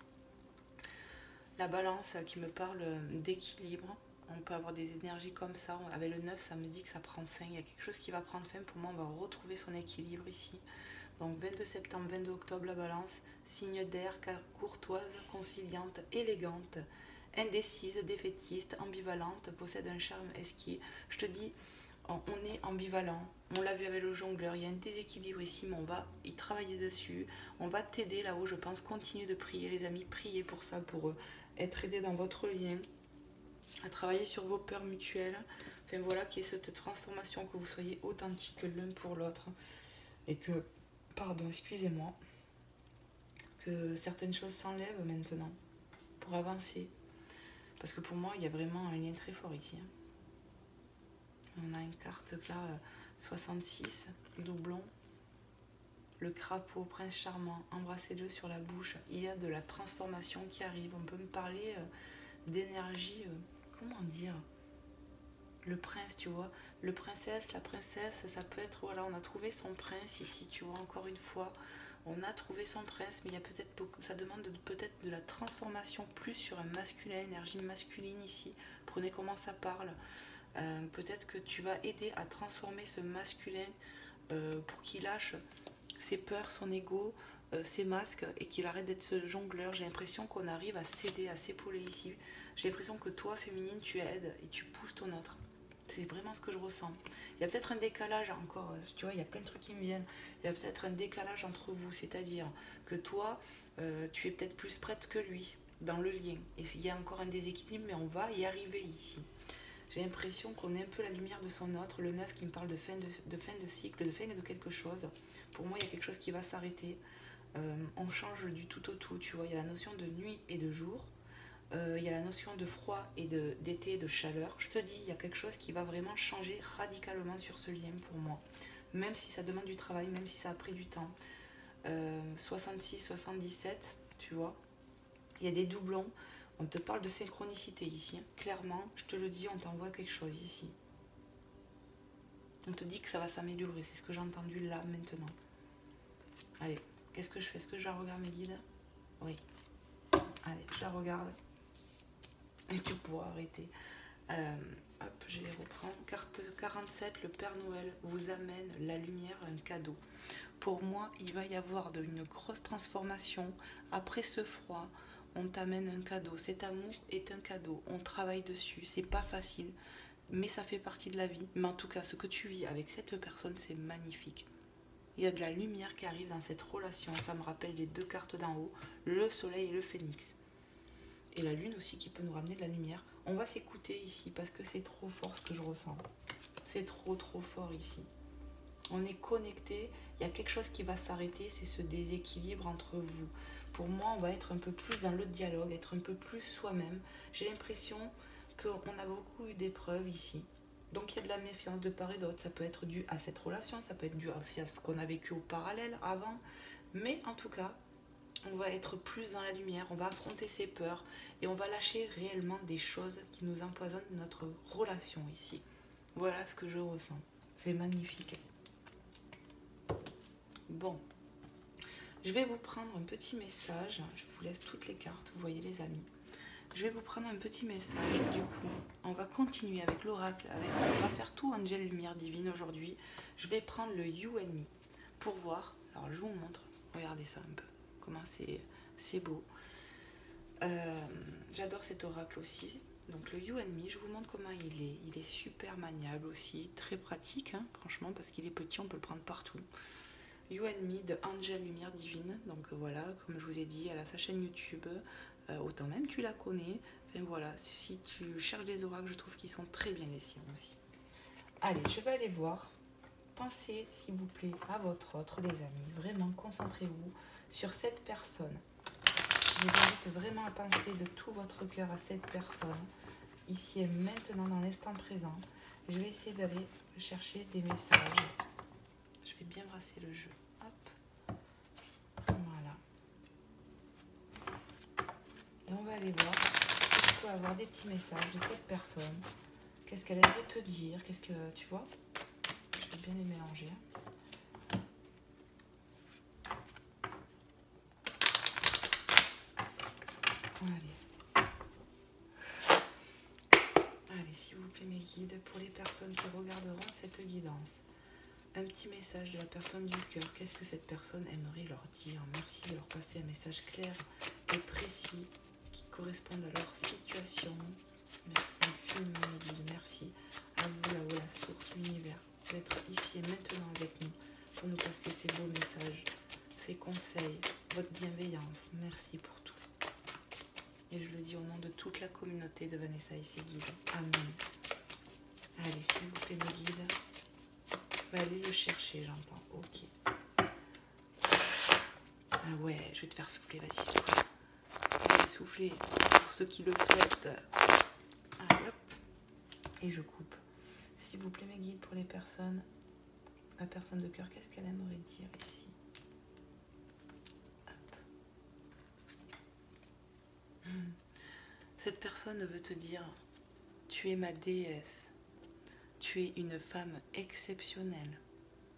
La balance qui me parle d'équilibre, on peut avoir des énergies comme ça. Avec le 9, ça me dit que ça prend fin. Il y a quelque chose qui va prendre fin. Pour moi, on va retrouver son équilibre ici. Donc 22 septembre, 22 octobre, la balance. Signe d'air, courtoise, conciliante, élégante, indécise, défaitiste, ambivalente, possède un charme esquier. Je te dis, on est ambivalent. On l'a vu avec le jongleur. Il y a un déséquilibre ici, mais on va y travailler dessus. On va t'aider là-haut, je pense. Continuez de prier, les amis. Priez pour ça, pour être aidés dans votre lien. À travailler sur vos peurs mutuelles. Enfin voilà, qu'il y ait cette transformation, que vous soyez authentiques l'un pour l'autre. Et que, pardon, excusez-moi, que certaines choses s'enlèvent maintenant pour avancer. Parce que pour moi, il y a vraiment un lien très fort ici. On a une carte là, 66, doublon. Le crapaud, prince charmant, embrassez-le sur la bouche. Il y a de la transformation qui arrive. On peut me parler d'énergie, comment dire, le prince, tu vois. Le princesse, la princesse, ça peut être, voilà, on a trouvé son prince ici, tu vois, encore une fois. On a trouvé son prince, mais il y a peut-être beaucoup, ça demande peut-être de la transformation plus sur un masculin, énergie masculine ici. Prenez comment ça parle. Peut-être que tu vas aider à transformer ce masculin pour qu'il lâche ses peurs, son ego, ses masques et qu'il arrête d'être ce jongleur. J'ai l'impression qu'on arrive à s'aider, à s'épauler ici. J'ai l'impression que toi, féminine, tu aides et tu pousses ton autre. C'est vraiment ce que je ressens. Il y a peut-être un décalage encore, tu vois, il y a plein de trucs qui me viennent. Il y a peut-être un décalage entre vous, c'est-à-dire que toi, tu es peut-être plus prête que lui dans le lien. Et il y a encore un déséquilibre, mais on va y arriver ici. J'ai l'impression qu'on est un peu la lumière de son autre, le 9 qui me parle de fin de cycle, de fin de quelque chose. Pour moi, il y a quelque chose qui va s'arrêter. On change du tout au tout, tu vois. Il y a la notion de nuit et de jour. Il y a la notion de froid et d'été et de chaleur. Je te dis, il y a quelque chose qui va vraiment changer radicalement sur ce lien pour moi. Même si ça demande du travail, même si ça a pris du temps. 66, 77, tu vois. Il y a des doublons. On te parle de synchronicité ici. Clairement, je te le dis, on t'envoie quelque chose ici. On te dit que ça va s'améliorer. C'est ce que j'ai entendu là, maintenant. Allez, qu'est-ce que je fais? Est-ce que je la regarde, mes guides? Oui. Allez, je la regarde. Et tu pourras arrêter. Hop, je les reprends. Carte 47, le Père Noël vous amène la lumière, un cadeau. Pour moi, il va y avoir une grosse transformation. Après ce froid, on t'amène un cadeau. Cet amour est un cadeau. On travaille dessus. C'est pas facile, mais ça fait partie de la vie. Mais en tout cas, ce que tu vis avec cette personne, c'est magnifique. Il y a de la lumière qui arrive dans cette relation. Ça me rappelle les deux cartes d'en haut, le soleil et le phénix. Et la lune aussi qui peut nous ramener de la lumière. On va s'écouter ici parce que c'est trop fort ce que je ressens. C'est trop fort ici. On est connecté, il y a quelque chose qui va s'arrêter, c'est ce déséquilibre entre vous. Pour moi, on va être un peu plus dans le dialogue, être un peu plus soi-même. J'ai l'impression qu'on a beaucoup eu d'épreuves ici. Donc il y a de la méfiance de part et d'autre. Ça peut être dû à cette relation, ça peut être dû aussi à ce qu'on a vécu au parallèle avant. Mais en tout cas, on va être plus dans la lumière, on va affronter ses peurs et on va lâcher réellement des choses qui nous empoisonnent notre relation ici. Voilà ce que je ressens. C'est magnifique. Bon, je vais vous prendre un petit message. Je vous laisse toutes les cartes, vous voyez les amis. Je vais vous prendre un petit message. Du coup, on va continuer avec l'oracle. On va faire tout Angel Lumière Divine aujourd'hui. Je vais prendre le You and Me pour voir. Alors, je vous montre. Regardez ça un peu. Comment c'est beau. J'adore cet oracle aussi. Donc le You and Me, je vous montre comment il est. Il est super maniable aussi, très pratique, hein, franchement, parce qu'il est petit, on peut le prendre partout. You and Me de Angel Lumière Divine. Donc voilà, comme je vous ai dit, elle a sa chaîne YouTube. Autant même tu la connais. Enfin voilà, si tu cherches des oracles, je trouve qu'ils sont très bien les siens aussi. Allez, je vais aller voir. Pensez, s'il vous plaît, à votre autre, les amis. Vraiment, concentrez-vous sur cette personne. Je vous invite vraiment à penser de tout votre cœur à cette personne, ici et maintenant, dans l'instant présent. Je vais essayer d'aller chercher des messages. Je vais bien brasser le jeu. Hop. Voilà. Et on va aller voir si je peux avoir des petits messages de cette personne. Qu'est-ce qu'elle aimerait te dire? Qu'est-ce que tu vois? Je vais bien les mélanger. Allez. Allez, s'il vous plaît, mes guides, pour les personnes qui regarderont cette guidance. Un petit message de la personne du cœur. Qu'est-ce que cette personne aimerait leur dire? Merci de leur passer un message clair et précis qui corresponde à leur situation. Merci infiniment, mes guides. Merci à vous, là-haut, la source, l'univers, d'être ici et maintenant avec nous pour nous passer ces beaux messages, ces conseils, votre bienveillance. Merci pour tout. Et je le dis au nom de toute la communauté de Vanessa et ses guides. Amen. Allez, s'il vous plaît, mes guides. On va aller le chercher, j'entends. Ok. Ah ouais, je vais te faire souffler, vas-y, souffle. Je vais souffler pour ceux qui le souhaitent. Allez, hop. Et je coupe. S'il vous plaît, mes guides, pour les personnes, la personne de cœur, qu'est-ce qu'elle aimerait dire ici? Hop. Cette personne veut te dire, tu es ma déesse, tu es une femme exceptionnelle,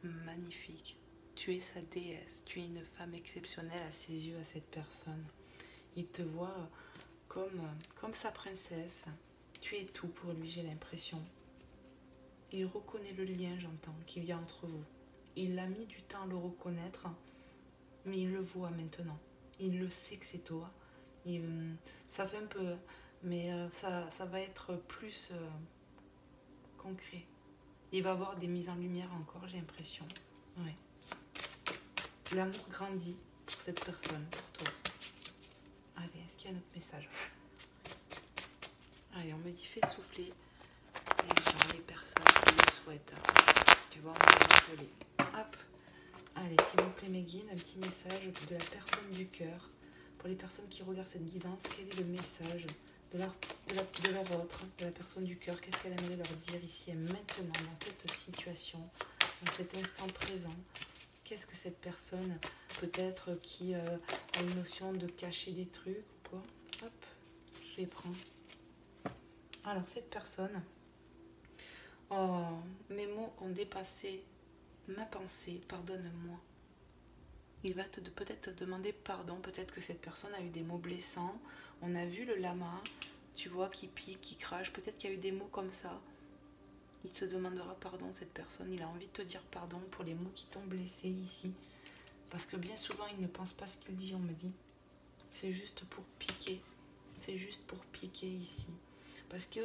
magnifique, tu es sa déesse, tu es une femme exceptionnelle à ses yeux, à cette personne. Il te voit comme sa princesse, tu es tout pour lui, j'ai l'impression. Il reconnaît le lien, j'entends, qu'il y a entre vous. Il a mis du temps à le reconnaître, mais il le voit maintenant. Il le sait que c'est toi. Ça fait un peu, mais ça va être plus concret. Il va avoir des mises en lumière encore, j'ai l'impression. Ouais. L'amour grandit pour cette personne, pour toi. Allez, est-ce qu'il y a un autre message? Allez, on me dit fais souffler les gens, les personnes qui le souhaitent. Tu vois, on va rappeler. Hop. Allez, s'il vous plaît, mes guides, un petit message de la personne du cœur. Pour les personnes qui regardent cette guidance, quel est le message de leur autre, de la personne du cœur? Qu'est-ce qu'elle aimerait leur dire ici et maintenant, dans cette situation, dans cet instant présent? Qu'est-ce que cette personne, peut-être qui a une notion de cacher des trucs ou quoi? Hop, je les prends. Alors, cette personne, oh, mes mots ont dépassé ma pensée, pardonne-moi. Il va peut-être te demander pardon, peut-être que cette personne a eu des mots blessants. On a vu le lama, tu vois, qui pique, qui crache, peut-être qu'il y a eu des mots comme ça. Il te demandera pardon, cette personne, il a envie de te dire pardon pour les mots qui t'ont blessé ici. Parce que bien souvent, il ne pense pas ce qu'il dit, on me dit. C'est juste pour piquer, c'est juste pour piquer ici. Parce qu'il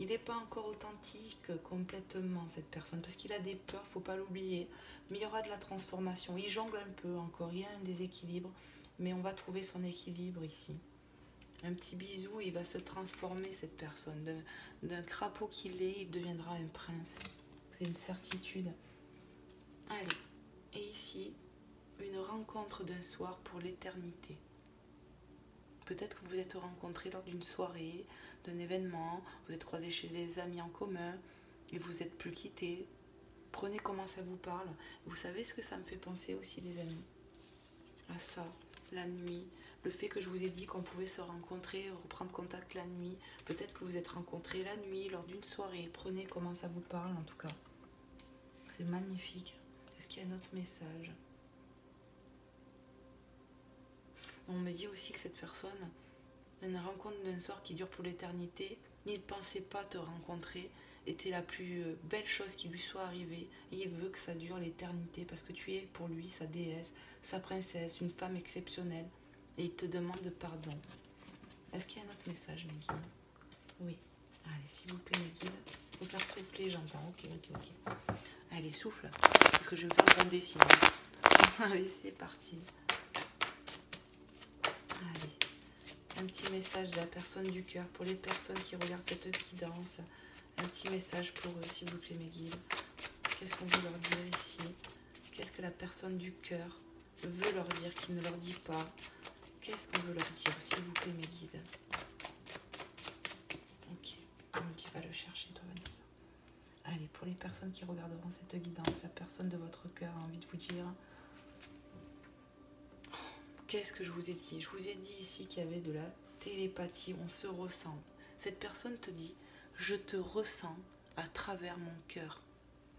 n'est pas encore authentique complètement, cette personne. Parce qu'il a des peurs, il ne faut pas l'oublier. Mais il y aura de la transformation. Il jongle un peu encore, il y a un déséquilibre. Mais on va trouver son équilibre ici. Un petit bisou, il va se transformer, cette personne. D'un crapaud qu'il est, il deviendra un prince. C'est une certitude. Allez, et ici, une rencontre d'un soir pour l'éternité. Peut-être que vous vous êtes rencontrés lors d'une soirée, d'un événement, vous êtes croisés chez des amis en commun et vous n'êtes plus quittés. Prenez comment ça vous parle. Vous savez ce que ça me fait penser aussi, les amis? À ça, la nuit, le fait que je vous ai dit qu'on pouvait se rencontrer, reprendre contact la nuit. Peut-être que vous êtes rencontrés la nuit lors d'une soirée. Prenez comment ça vous parle en tout cas. C'est magnifique. Est-ce qu'il y a un autre message? On me dit aussi que cette personne, une rencontre d'un soir qui dure pour l'éternité, il ne pensait pas te rencontrer, était la plus belle chose qui lui soit arrivée. Et il veut que ça dure l'éternité parce que tu es pour lui sa déesse, sa princesse, une femme exceptionnelle. Et il te demande pardon. Est-ce qu'il y a un autre message, mes guides? Oui. Allez, s'il vous plaît, mes guides. Il faut faire souffler, j'entends. Ok. Allez, souffle. Parce que je vais me faire gronder sinon. Allez, c'est parti. Allez, un petit message de la personne du cœur pour les personnes qui regardent cette guidance. Un petit message pour eux, s'il vous plaît, mes guides. Qu'est-ce qu'on veut leur dire ici? Qu'est-ce que la personne du cœur veut leur dire qu'il ne leur dit pas? Qu'est-ce qu'on veut leur dire, s'il vous plaît, mes guides? Ok, on me dit va le chercher, toi, Vanessa. Allez, pour les personnes qui regarderont cette guidance, la personne de votre cœur a envie de vous dire... Qu'est-ce que je vous ai dit? Je vous ai dit ici qu'il y avait de la télépathie, on se ressent. Cette personne te dit, je te ressens à travers mon cœur.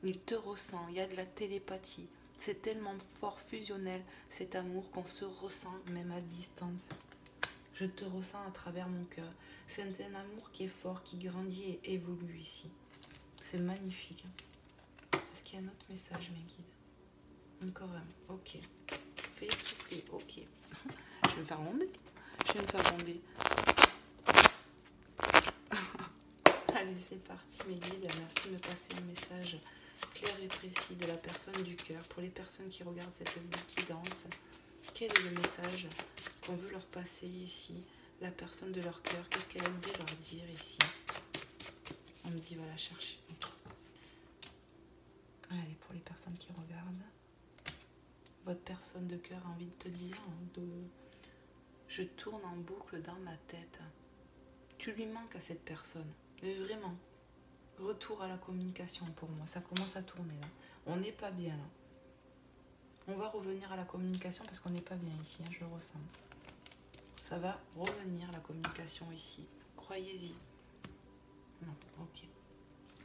Il te ressent, il y a de la télépathie. C'est tellement fort, fusionnel, cet amour qu'on se ressent même à distance. Je te ressens à travers mon cœur. C'est un amour qui est fort, qui grandit et évolue ici. C'est magnifique. Est-ce qu'il y a un autre message, mes guides? Encore un, ok. Fais souffler, ok. Je vais me faire ronder. Allez, c'est parti, mes guides. Merci de me passer un message clair et précis de la personne du cœur. Pour les personnes qui regardent cette guidance, quel est le message qu'on veut leur passer ici? La personne de leur cœur, qu'est-ce qu'elle aimerait leur dire ici? On me dit, va la chercher. Allez, pour les personnes qui regardent, votre personne de cœur a envie de te dire, je tourne en boucle dans ma tête. Tu lui manques à cette personne, mais vraiment. Retour à la communication pour moi, ça commence à tourner là. On n'est pas bien là. On va revenir à la communication parce qu'on n'est pas bien ici, hein, je le ressens. Ça va revenir la communication ici. Croyez-y. Non, ok.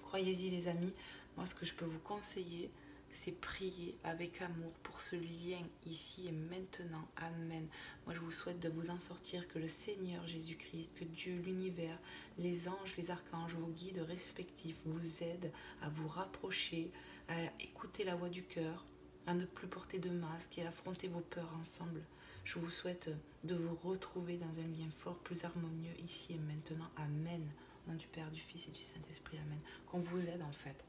Croyez-y les amis. Moi ce que je peux vous conseiller, c'est prier avec amour pour ce lien ici et maintenant. Amen. Moi je vous souhaite de vous en sortir, que le Seigneur Jésus-Christ, que Dieu, l'univers, les anges, les archanges, vos guides respectifs vous aident à vous rapprocher, à écouter la voix du cœur, à ne plus porter de masque et à affronter vos peurs ensemble. Je vous souhaite de vous retrouver dans un lien fort, plus harmonieux ici et maintenant. Amen. Au nom du Père, du Fils et du Saint-Esprit. Amen. Qu'on vous aide en fait.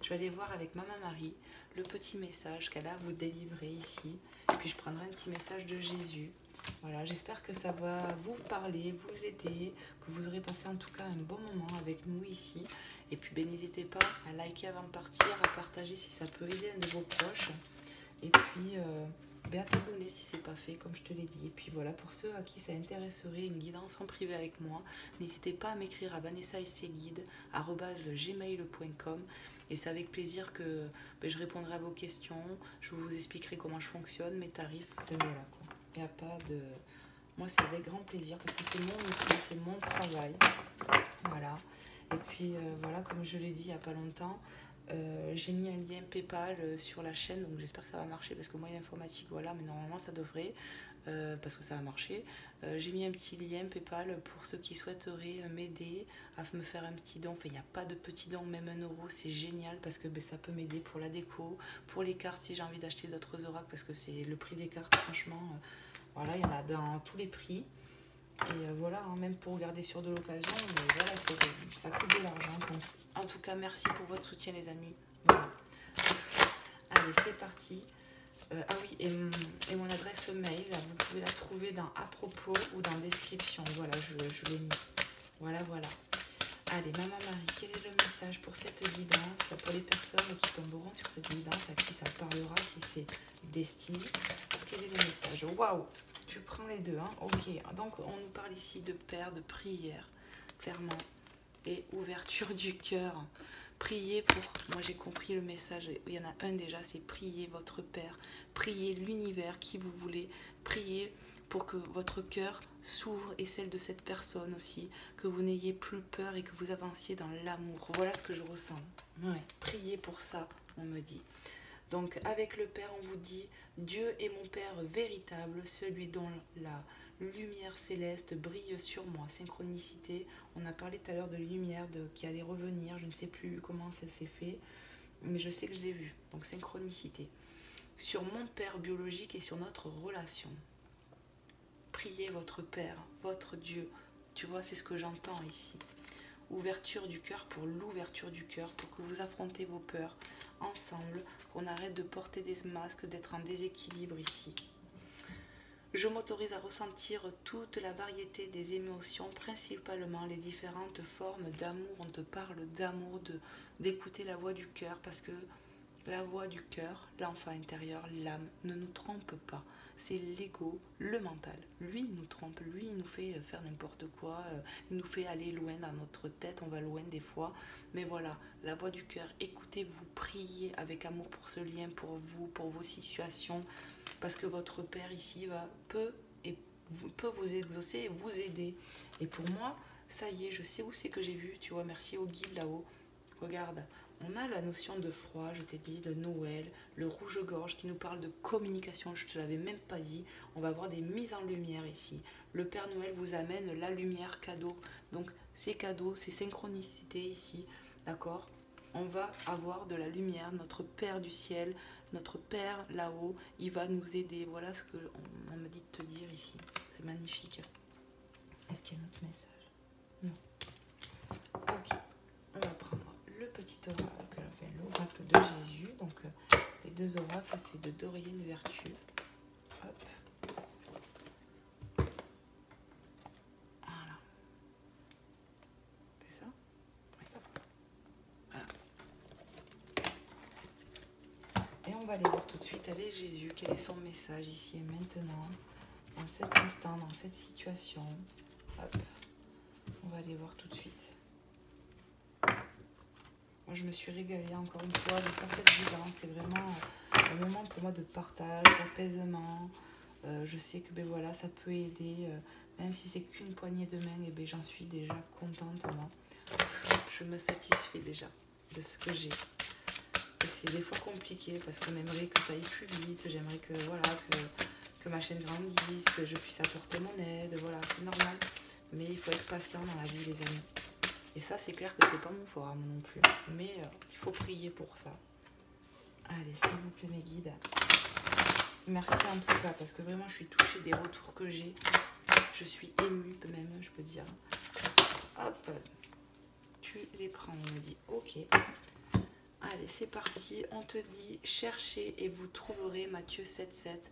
Je vais aller voir avec Maman Marie le petit message qu'elle a à vous délivrer ici. Et puis je prendrai un petit message de Jésus. Voilà, j'espère que ça va vous parler, vous aider, que vous aurez passé en tout cas un bon moment avec nous ici. Et puis ben, n'hésitez pas à liker avant de partir, à partager si ça peut aider un de vos proches. Et puis à t'abonner si c'est pas fait, comme je te l'ai dit. Et puis voilà, pour ceux à qui ça intéresserait une guidance en privé avec moi, n'hésitez pas à m'écrire à vanessaetseguide@gmail.com. Et c'est avec plaisir que je répondrai à vos questions, je vous expliquerai comment je fonctionne, mes tarifs, et voilà quoi. Il n'y a pas de... Moi c'est avec grand plaisir parce que c'est mon métier, c'est mon travail. Voilà. Et puis voilà, comme je l'ai dit il n'y a pas longtemps, j'ai mis un lien PayPal sur la chaîne, donc j'espère que ça va marcher parce que moi l'informatique, voilà, mais normalement ça devrait, parce que ça va marcher. J'ai mis un petit lien PayPal pour ceux qui souhaiteraient m'aider à me faire un petit don. Enfin, il n'y a pas de petit don, même 1 euro, c'est génial parce que ça peut m'aider pour la déco, pour les cartes si j'ai envie d'acheter d'autres oracles parce que c'est le prix des cartes, franchement, voilà, il y en a dans tous les prix. Et voilà, hein, même pour garder sur de l'occasion, voilà, ça coûte de l'argent. En tout cas, merci pour votre soutien, les amis. Voilà. Allez, c'est parti. Ah oui, et mon adresse mail, là, vous pouvez la trouver dans à propos ou dans description. Voilà, je l'ai mis. Voilà, voilà. Allez, Maman Marie, quel est le message pour cette guidance, pour les personnes qui tomberont sur cette guidance, à qui ça parlera, qui c'est destiné? Quel est le message? Waouh! Tu prends les deux, hein? Ok, donc on nous parle ici de Père, de prière, clairement, et ouverture du cœur. Priez pour, moi j'ai compris le message, il y en a un déjà, c'est prier votre Père, priez l'univers qui vous voulez, priez pour que votre cœur s'ouvre et celle de cette personne aussi, que vous n'ayez plus peur et que vous avanciez dans l'amour. Voilà ce que je ressens. Ouais, priez pour ça, on me dit. Donc avec le Père, on vous dit, Dieu est mon Père véritable, celui dont la lumière céleste brille sur moi. Synchronicité, on a parlé tout à l'heure de lumière qui allait revenir, je ne sais plus comment ça s'est fait, mais je sais que je l'ai vu. Donc synchronicité. Sur mon Père biologique et sur notre relation. Priez votre Père, votre Dieu. Tu vois, c'est ce que j'entends ici. Ouverture du cœur pour l'ouverture du cœur, pour que vous affrontez vos peurs ensemble, qu'on arrête de porter des masques, d'être en déséquilibre ici. Je m'autorise à ressentir toute la variété des émotions, principalement les différentes formes d'amour. On te parle d'amour, d'écouter la voix du cœur, parce que la voix du cœur, l'enfant intérieur, l'âme, ne nous trompe pas. C'est l'ego, le mental. Lui, il nous trompe, lui, il nous fait faire n'importe quoi, il nous fait aller loin dans notre tête, on va loin des fois. Mais voilà, la voix du cœur, écoutez-vous, priez avec amour pour ce lien, pour vous, pour vos situations, parce que votre Père ici peut vous exaucer et vous aider. Et pour moi, ça y est, je sais où c'est que j'ai vu, tu vois, merci au guide là-haut. Regarde, on a la notion de froid, je t'ai dit, le Noël, le rouge-gorge qui nous parle de communication, je ne te l'avais même pas dit. On va avoir des mises en lumière ici. Le Père Noël vous amène la lumière cadeau. Donc ces cadeaux, ces synchronicités ici, d'accord? On va avoir de la lumière, notre Père du ciel, notre Père là-haut, il va nous aider. Voilà ce qu'on me dit de te dire ici. C'est magnifique. Est-ce qu'il y a un autre message? Non. Ok, on va prendre le petit oracle, enfin l'oracle de Jésus. Donc les deux oracles, c'est de Dorian Vertu. Hop. Voilà. C'est ça? Oui. Voilà. va aller voir tout de suite avec Jésus quel est son message ici et maintenant, dans cet instant, dans cette situation. Hop, on va aller voir tout de suite. Moi, je me suis régalée encore une fois de faire cette vidéo. C'est vraiment un moment pour moi de partage, d'apaisement. Je sais que ben voilà, ça peut aider, même si c'est qu'une poignée de main, et ben j'en suis déjà contente. Moi. Je me satisfais déjà de ce que j'ai. Et c'est des fois compliqué parce qu'on aimerait que ça aille plus vite. J'aimerais que voilà que ma chaîne grandisse, que je puisse apporter mon aide. Voilà, c'est normal. Mais il faut être patient dans la vie, les amis. Et ça, c'est clair que c'est pas mon fort à moi non plus. Mais il faut prier pour ça. Allez, s'il vous plaît, mes guides. Merci en tout cas, parce que vraiment, je suis touchée des retours que j'ai. Je suis émue même, je peux dire. Hop, tu les prends, on me dit. Ok. Allez, c'est parti. On te dit, cherchez et vous trouverez. Matthieu 7,7.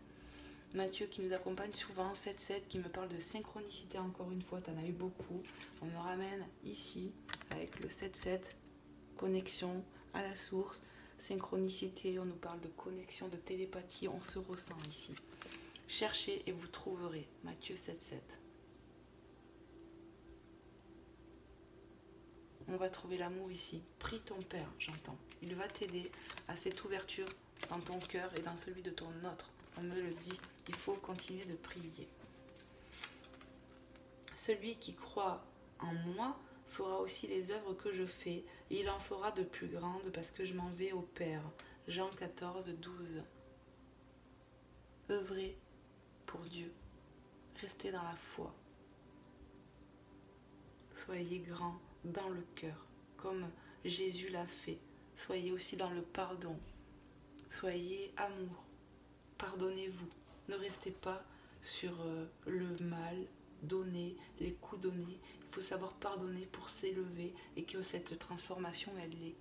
Matthieu qui nous accompagne souvent, 7,7, qui me parle de synchronicité encore une fois, tu en as eu beaucoup. On me ramène ici avec le 7,7, connexion à la source, synchronicité, on nous parle de connexion, de télépathie, on se ressent ici. Cherchez et vous trouverez, Matthieu 7,7. On va trouver l'amour ici. Prie ton Père, j'entends. Il va t'aider à cette ouverture dans ton cœur et dans celui de ton autre. On me le dit, il faut continuer de prier. Celui qui croit en moi fera aussi les œuvres que je fais, et il en fera de plus grandes parce que je m'en vais au Père. Jean 14, 12. Œuvrez pour Dieu. Restez dans la foi. Soyez grands dans le cœur, comme Jésus l'a fait. Soyez aussi dans le pardon. Soyez amour. Pardonnez-vous. Ne restez pas sur le mal donné, les coups donnés. Il faut savoir pardonner pour s'élever et que cette transformation, elle l'est.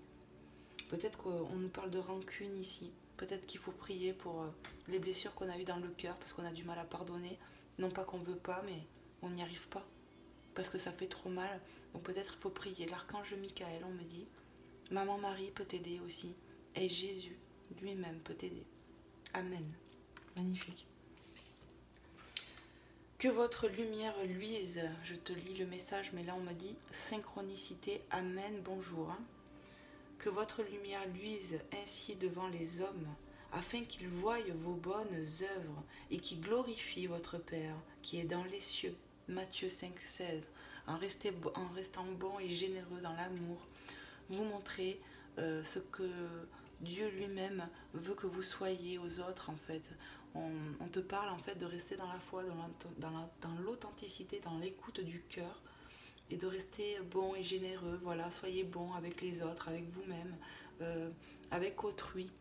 Peut-être qu'on nous parle de rancune ici. Peut-être qu'il faut prier pour les blessures qu'on a eues dans le cœur parce qu'on a du mal à pardonner. Non pas qu'on ne veut pas, mais on n'y arrive pas parce que ça fait trop mal. Donc peut-être il faut prier. L'archange Michael, on me dit, Maman Marie peut t'aider aussi. Et Jésus lui-même peut t'aider. Amen. Magnifique. Que votre lumière luise. Je te lis le message, mais là on me dit synchronicité. Amen. Bonjour. Que votre lumière luise ainsi devant les hommes, afin qu'ils voient vos bonnes œuvres et qu'ils glorifient votre Père qui est dans les cieux. Matthieu 5,16. En restant bon et généreux dans l'amour, vous montrez ce que Dieu lui-même veut que vous soyez aux autres en fait. On te parle en fait de rester dans la foi, dans l'authenticité, dans l'écoute du cœur et de rester bon et généreux. Voilà, soyez bon avec les autres, avec vous-même, avec autrui.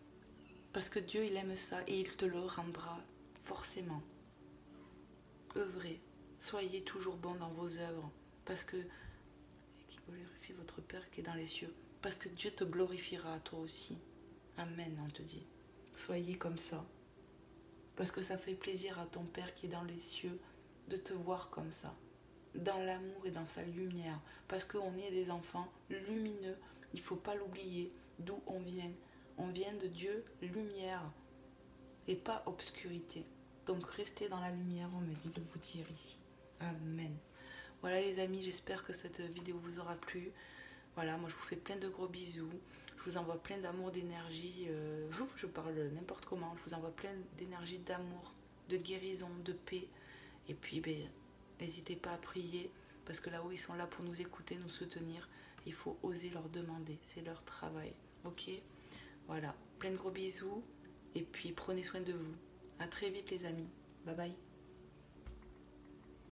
Parce que Dieu, il aime ça et il te le rendra forcément. Œuvrez, soyez toujours bon dans vos œuvres parce que qui glorifie votre Père qui est dans les cieux. Parce que Dieu te glorifiera toi aussi. Amen, on te dit. Soyez comme ça. Parce que ça fait plaisir à ton Père qui est dans les cieux de te voir comme ça. Dans l'amour et dans sa lumière. Parce qu'on est des enfants lumineux. Il ne faut pas l'oublier. D'où on vient. On vient de Dieu, lumière. Et pas obscurité. Donc restez dans la lumière, on me dit de vous dire ici. Amen. Voilà les amis, j'espère que cette vidéo vous aura plu. Voilà, moi je vous fais plein de gros bisous. Je vous envoie plein d'amour, d'énergie. Je parle n'importe comment. Je vous envoie plein d'énergie, d'amour, de guérison, de paix. Et puis, n'hésitez pas à prier. Parce que là-haut, ils sont là pour nous écouter, nous soutenir. Il faut oser leur demander. C'est leur travail. Ok? Voilà. Plein de gros bisous. Et puis, prenez soin de vous. À très vite les amis. Bye bye.